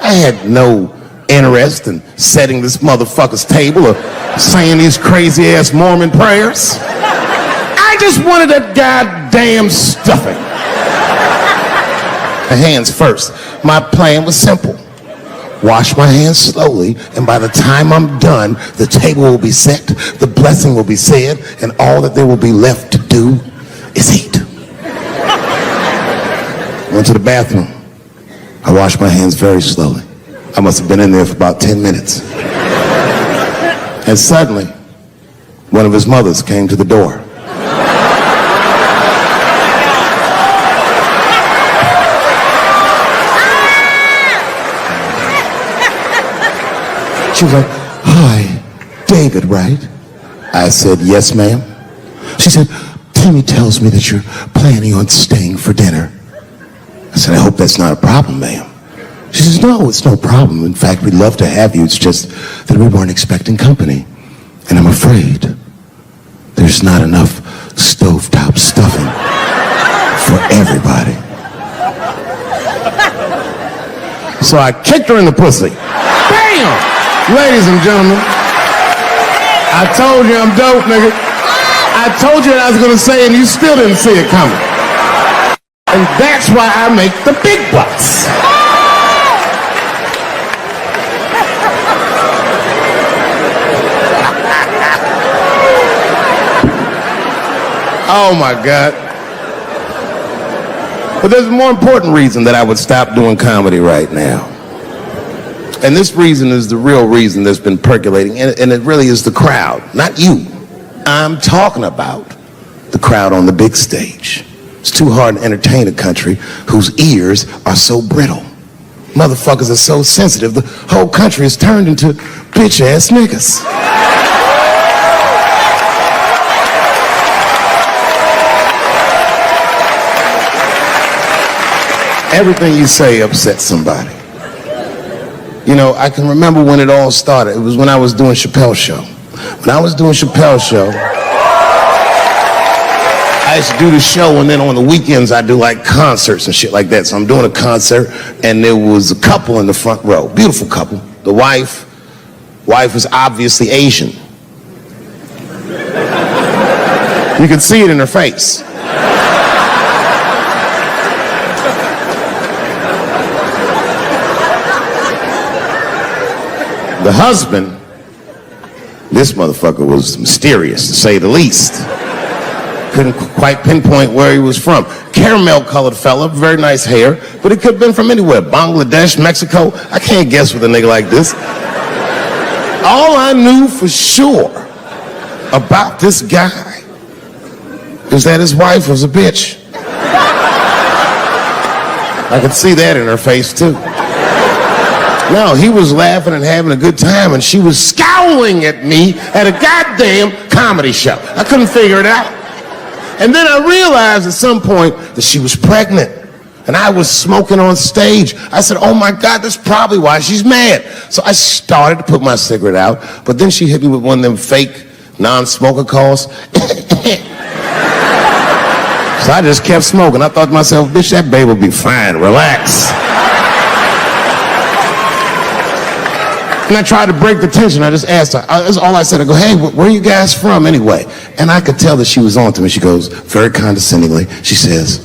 I had no interest in setting this motherfucker's table or saying these crazy ass Mormon prayers. I just wanted that goddamn stuffing. My hands first. My plan was simple. Wash my hands slowly, and by the time I'm done, the table will be set, the blessing will be said, and all that there will be left to do is eat. Went to the bathroom. I washed my hands very slowly. I must have been in there for about 10 minutes. And suddenly, one of his mothers came to the door. She was like, "Hi, David, right?" I said, "Yes, ma'am." She said, "Timmy tells me that you're planning on staying for dinner." I said, "I hope that's not a problem, ma'am." She says, "No, it's no problem. In fact, we'd love to have you. It's just that we weren't expecting company. And I'm afraid there's not enough stovetop stuffing for everybody." So I kicked her in the pussy. Bam! Ladies and gentlemen, I told you I'm dope, nigga. I told you what I was gonna say and you still didn't see it coming. And that's why I make the big bucks. Oh my God. But there's a more important reason that I would stop doing comedy right now. And this reason is the real reason that's been percolating, and it really is the crowd, not you. I'm talking about the crowd on the big stage. It's too hard to entertain a country whose ears are so brittle. Motherfuckers are so sensitive, the whole country has turned into bitch-ass niggas. Everything you say upsets somebody. You know, I can remember when it all started. It was when I was doing Chappelle's show. When I was doing Chappelle's show, I used to do the show, and then on the weekends I do like concerts and shit like that. So I'm doing a concert, and there was a couple in the front row, beautiful couple. The wife was obviously Asian. You could see it in her face. The husband, this motherfucker was mysterious, to say the least. Couldn't quite pinpoint where he was from. Caramel-colored fella, very nice hair, but it could have been from anywhere. Bangladesh, Mexico. I can't guess with a nigga like this. All I knew for sure about this guy is that his wife was a bitch. I could see that in her face, too. No, he was laughing and having a good time, and she was scowling at me at a goddamn comedy show. I couldn't figure it out. And then I realized at some point that she was pregnant, and I was smoking on stage. I said, "Oh my God, that's probably why she's mad." So I started to put my cigarette out, but then she hit me with one of them fake non-smoker calls. So I just kept smoking. I thought to myself, "Bitch, that baby will be fine, relax." And I tried to break the tension. I just asked her. That's all I said. I go, "Hey, where are you guys from anyway?" And I could tell that she was on to me. She goes, very condescendingly, she says,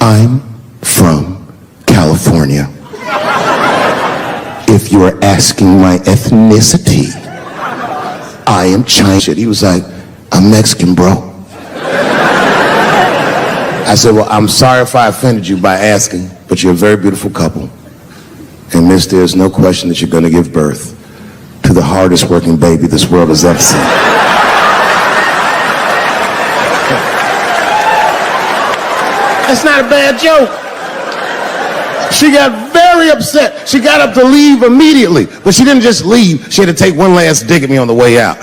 "I'm from California. If you are asking my ethnicity, I am Chinese." He was like, "I'm Mexican, bro." I said, "Well, I'm sorry if I offended you by asking, but you're a very beautiful couple. And miss, there's no question that you're going to give birth to the hardest working baby this world has ever seen." That's not a bad joke. She got very upset. She got up to leave immediately, but she didn't just leave. She had to take one last dig at me on the way out.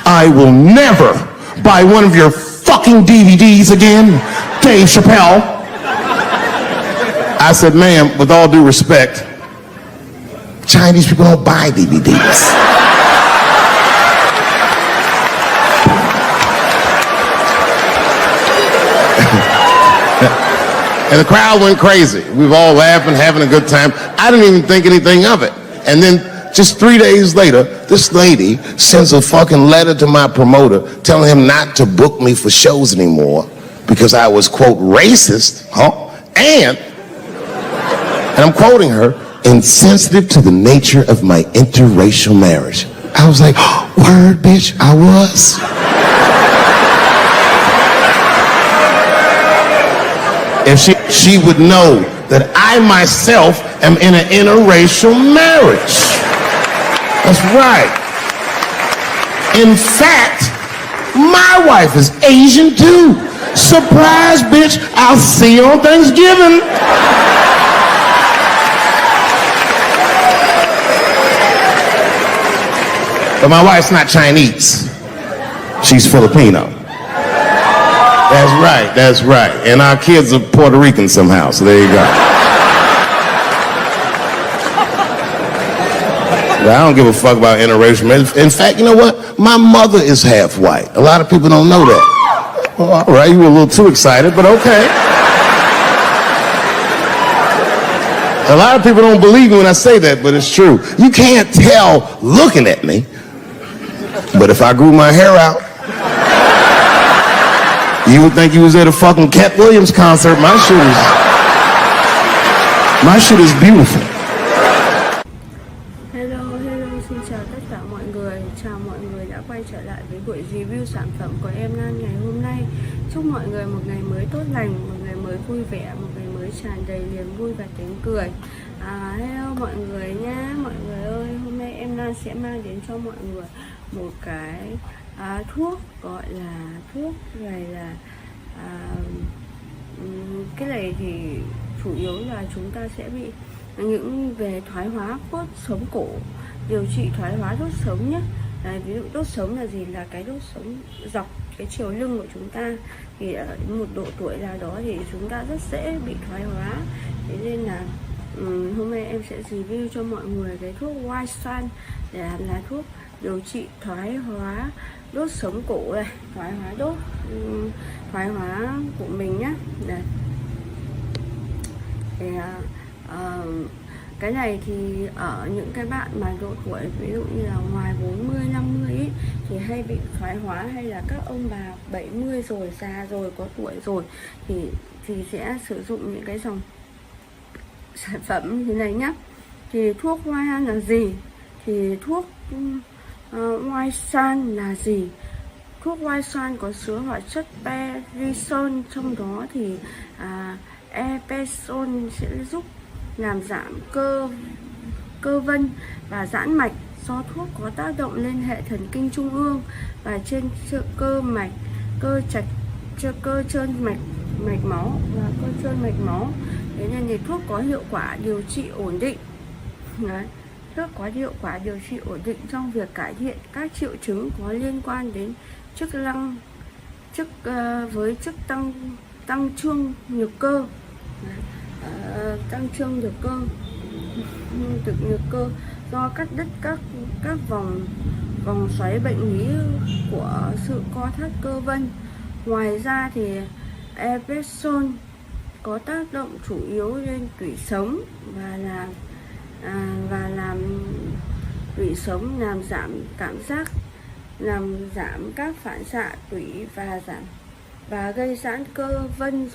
"I will never buy one of your fucking DVDs again, Dave Chappelle." I said, "Ma'am, with all due respect, Chinese people don't buy DVDs." And the crowd went crazy. We were all laughing, having a good time. I didn't even think anything of it. And then just 3 days later, this lady sends a fucking letter to my promoter telling him not to book me for shows anymore because I was, quote, racist, and I'm quoting her, "insensitive to the nature of my interracial marriage." I was like, "Oh, word, bitch, I was." If she would know that I myself am in an interracial marriage. That's right. In fact, my wife is Asian too. Surprise, bitch, I'll see you on Thanksgiving. But my wife's not Chinese. She's Filipino. That's right. And our kids are Puerto Rican somehow, so there you go. But I don't give a fuck about interracial marriage. In fact, you know what? My mother is half white. A lot of people don't know that. Well, all right, you were a little too excited, but okay. A lot of people don't believe me when I say that, but it's true. You can't tell looking at me, but if I grew my hair out, you would think you was at a fucking Cat Williams concert. My shit is beautiful. Hello, xin chào tất cả mọi người. Chào mọi người đã quay trở lại với buổi review sản phẩm của em Lan ngày hôm nay. Chúc mọi người một ngày mới tốt lành, một ngày mới vui vẻ, một ngày mới tràn đầy niềm vui và tiếng cười. Hello mọi người nhé. Mọi người ơi, hôm nay em Lan sẽ mang đến cho mọi người một cái thuốc, gọi là thuốc này là cái này thì chủ yếu là chúng ta sẽ bị những về thoái hóa đốt sống cổ, điều trị thoái hóa đốt sống nhé. Ví dụ đốt sống là gì? Là cái đốt sống dọc cái chiều lưng của chúng ta, thì ở một độ tuổi nào đó thì chúng ta rất dễ bị thoái hóa. Thế nên là hôm nay em sẽ review cho mọi người cái thuốc White Sun để làm là thuốc điều trị thoái hóa đốt sống cổ này, thoái hóa của mình nhé. Đây. Cái này thì ở những cái bạn mà độ tuổi ví dụ như là ngoài 40, 50 ý, thì hay bị thoái hóa, hay là các ông bà 70 rồi, già rồi, có tuổi rồi thì sẽ sử dụng những cái dòng sản phẩm như thế này nhá. Thì thuốc White là gì? Thì thuốc White Sun là gì? Thuốc White Sun có chứa hoạt chất perisol, trong đó thì eperisol sẽ giúp làm giảm cơ vân và giãn mạch, do thuốc có tác động lên hệ thần kinh trung ương và trên cơ mạch, cơ trơn mạch máu và cơ trơn mạch máu. Thế nên thì thuốc có hiệu quả điều trị ổn định. Đấy. Thuốc có hiệu quả điều trị ổn định trong việc cải thiện các triệu chứng có liên quan đến với chức tăng trương nhược cơ, tăng trương nhược cơ do cắt đứt các vòng xoáy bệnh lý của sự co thắt cơ vân. Ngoài ra thì eperisol có tác động chủ yếu lên tủy sống và làm tủy sống, làm giảm cảm giác, làm giảm các phản xạ tủy và gây giãn cơ vân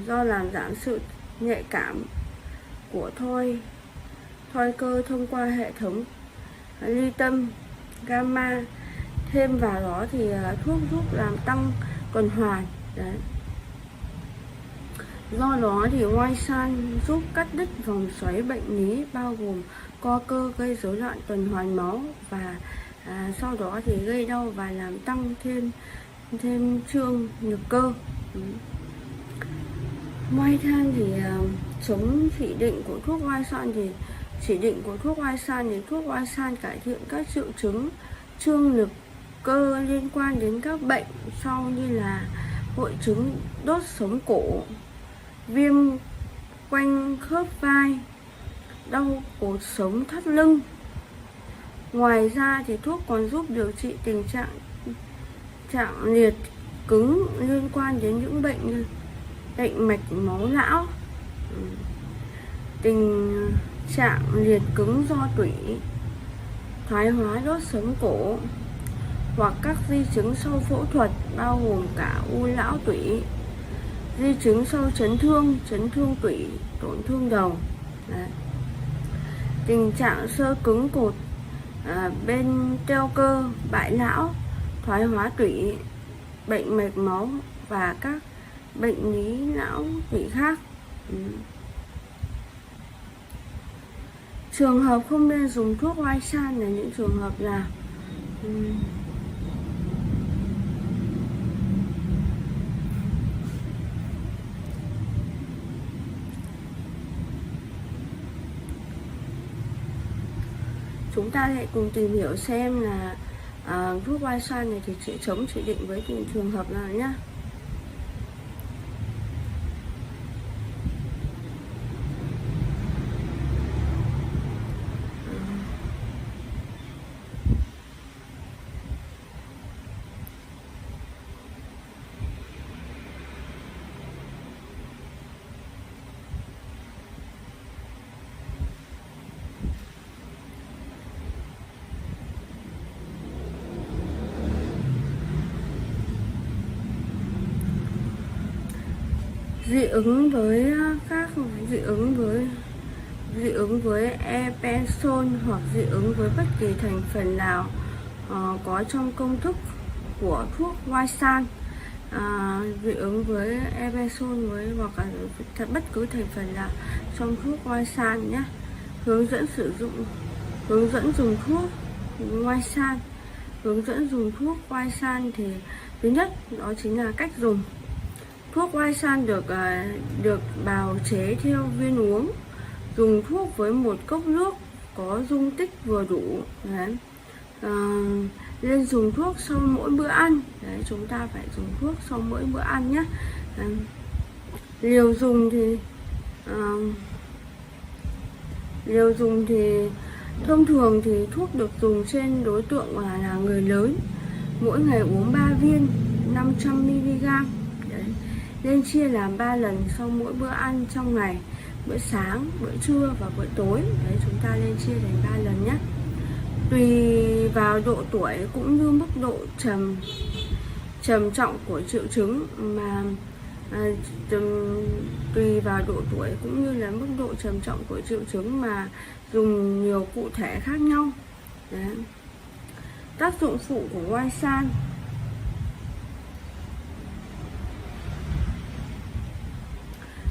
do làm giảm sự nhạy cảm của thoi cơ thông qua hệ thống ly tâm gamma. Thêm vào đó thì thuốc giúp làm tăng tuần hoàn. Đấy. Do đó thì White Sun giúp cắt đứt vòng xoáy bệnh lý bao gồm co cơ, gây rối loạn tuần hoàn máu và sau đó thì gây đau và làm tăng thêm trương nhược cơ. White Sun thì chống chỉ định của thuốc White Sun thì thuốc White Sun cải thiện các triệu chứng trương nhược cơ liên quan đến các bệnh sau như là hội chứng đốt sống cổ, viêm quanh khớp vai, đau cột sống thắt lưng. Ngoài ra thì thuốc còn giúp điều trị tình trạng liệt cứng liên quan đến những bệnh như bệnh mạch máu não, tình trạng liệt cứng do tủy, thoái hóa đốt sống cổ hoặc các di chứng sau phẫu thuật bao gồm cả u lão tủy, di chứng sau chấn thương tủy, tổn thương đầu. Đấy. Tình trạng xơ cứng cột bên teo cơ, bại não, thoái hóa tủy, bệnh mạch máu và các bệnh lý não tủy khác. Trường hợp không nên dùng thuốc oai san là những trường hợp là chúng ta hãy cùng tìm hiểu xem là thuốc oai san này thì sẽ chống chỉ định với từng trường hợp nào nhé. Dị ứng với các dị ứng với epensol hoặc dị ứng với bất kỳ thành phần nào có trong công thức của thuốc oai san. Dị ứng với epensol hoặc là bất cứ thành phần nào trong thuốc oai san nhé. Hướng dẫn dùng thuốc oai san. Hướng dẫn dùng thuốc oai san thì thứ nhất đó chính là cách dùng. Thuốc oai san được bào chế theo viên uống. Dùng thuốc với một cốc nước có dung tích vừa đủ. Đấy. Nên dùng thuốc sau mỗi bữa ăn. Đấy, chúng ta phải dùng thuốc sau mỗi bữa ăn nhé. Liều dùng thì thông thường thì thuốc được dùng trên đối tượng là người lớn. Mỗi ngày uống 3 viên 500mg. Nên chia làm 3 lần sau mỗi bữa ăn trong ngày, bữa sáng, bữa trưa và bữa tối. Đấy, chúng ta nên chia thành 3 lần nhé. Tùy vào độ tuổi cũng như mức độ trầm trọng của triệu chứng mà tùy vào độ tuổi cũng như là mức độ trầm trọng của triệu chứng mà dùng nhiều cụ thể khác nhau. Đấy. Tác dụng phụ của oai san.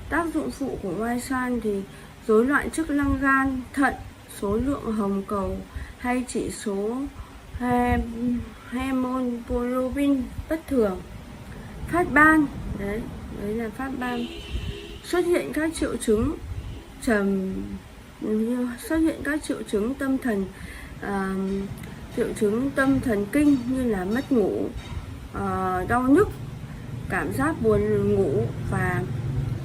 Tác dụng phụ của oai san thì rối loạn chức năng gan, thận, số lượng hồng cầu hay chỉ số hemoglobin bất thường, phát ban, đấy là phát ban, xuất hiện các triệu chứng tâm thần kinh như là mất ngủ, đau nhức, cảm giác buồn ngủ và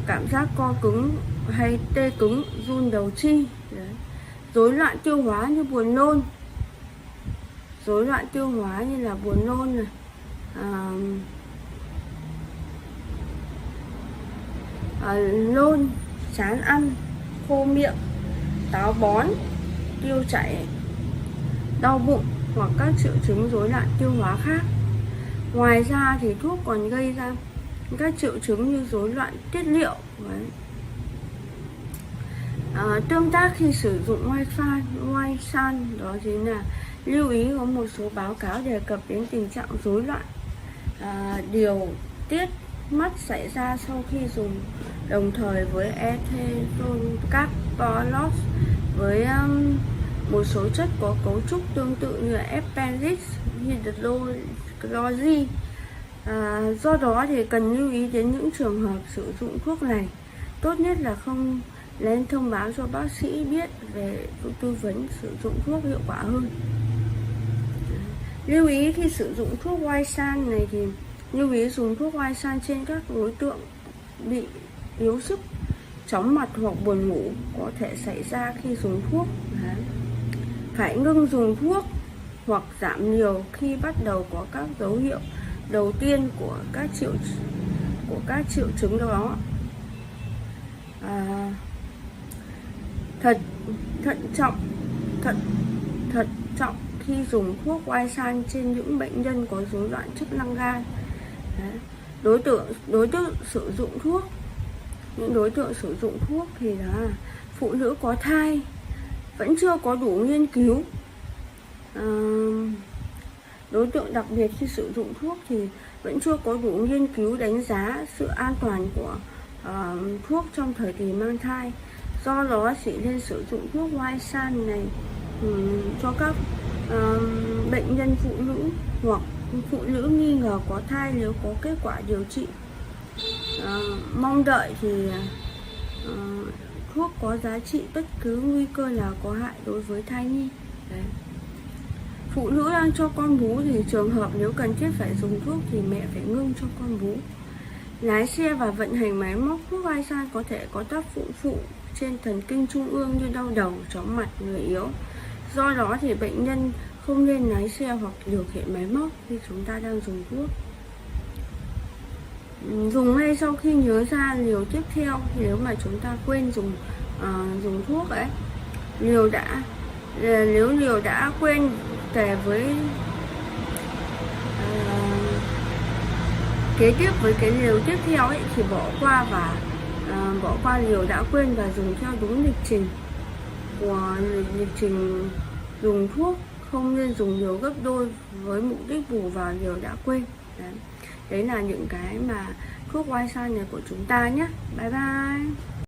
cảm giác co cứng hay tê cứng, run đầu chi. Rối loạn tiêu hóa như buồn nôn, rối loạn tiêu hóa như là buồn nôn này, nôn, chán ăn, khô miệng, táo bón, tiêu chảy, đau bụng hoặc các triệu chứng rối loạn tiêu hóa khác. Ngoài ra thì thuốc còn gây ra các triệu chứng như rối loạn tiết niệu. Tương tác khi sử dụng oai san đó chính là lưu ý có một số báo cáo đề cập đến tình trạng rối loạn điều tiết mắt xảy ra sau khi dùng đồng thời với ethylene carbonate với một số chất có cấu trúc tương tự như appendix hydroxy. Do đó thì cần lưu ý đến những trường hợp sử dụng thuốc này. Tốt nhất là không nên thông báo cho bác sĩ biết về tư vấn sử dụng thuốc hiệu quả hơn. Lưu ý khi sử dụng thuốc oai san này thì lưu ý dùng thuốc oai san trên các đối tượng bị yếu sức, chóng mặt hoặc buồn ngủ có thể xảy ra khi dùng thuốc. Phải ngưng dùng thuốc hoặc giảm liều khi bắt đầu có các dấu hiệu đầu tiên của các triệu chứng đó. Thận trọng khi dùng thuốc oai san trên những bệnh nhân có rối loạn chức năng gan. Đối tượng sử dụng thuốc, những đối tượng sử dụng thuốc thì là phụ nữ có thai, vẫn chưa có đủ nghiên cứu. Đối tượng đặc biệt khi sử dụng thuốc thì vẫn chưa có đủ nghiên cứu đánh giá sự an toàn của thuốc trong thời kỳ mang thai. Do đó chỉ nên sử dụng thuốc Hoai-san này cho các bệnh nhân phụ nữ hoặc phụ nữ nghi ngờ có thai nếu có kết quả điều trị. Mong đợi thì thuốc có giá trị bất cứ nguy cơ nào có hại đối với thai nhi. Đấy. Phụ nữ đang cho con bú thì trường hợp nếu cần thiết phải dùng thuốc thì mẹ phải ngưng cho con bú. Lái xe và vận hành máy móc, thuốc Hoai-san có thể có tác dụng phụ trên thần kinh trung ương như đau đầu, chóng mặt, người yếu. Do đó thì bệnh nhân không nên lái xe hoặc điều khiển máy móc khi chúng ta đang dùng thuốc. Dùng ngay sau khi nhớ ra liều tiếp theo, nếu mà chúng ta quên dùng thuốc ấy, nếu liều đã quên kể với kế tiếp với cái liều tiếp theo ấy thì bỏ qua liều đã quên và dùng theo đúng lịch trình dùng thuốc, không nên dùng liều gấp đôi với mục đích bù vào liều đã quên. Đấy là những cái mà thuốc Hoai-san này của chúng ta nhé. Bye bye.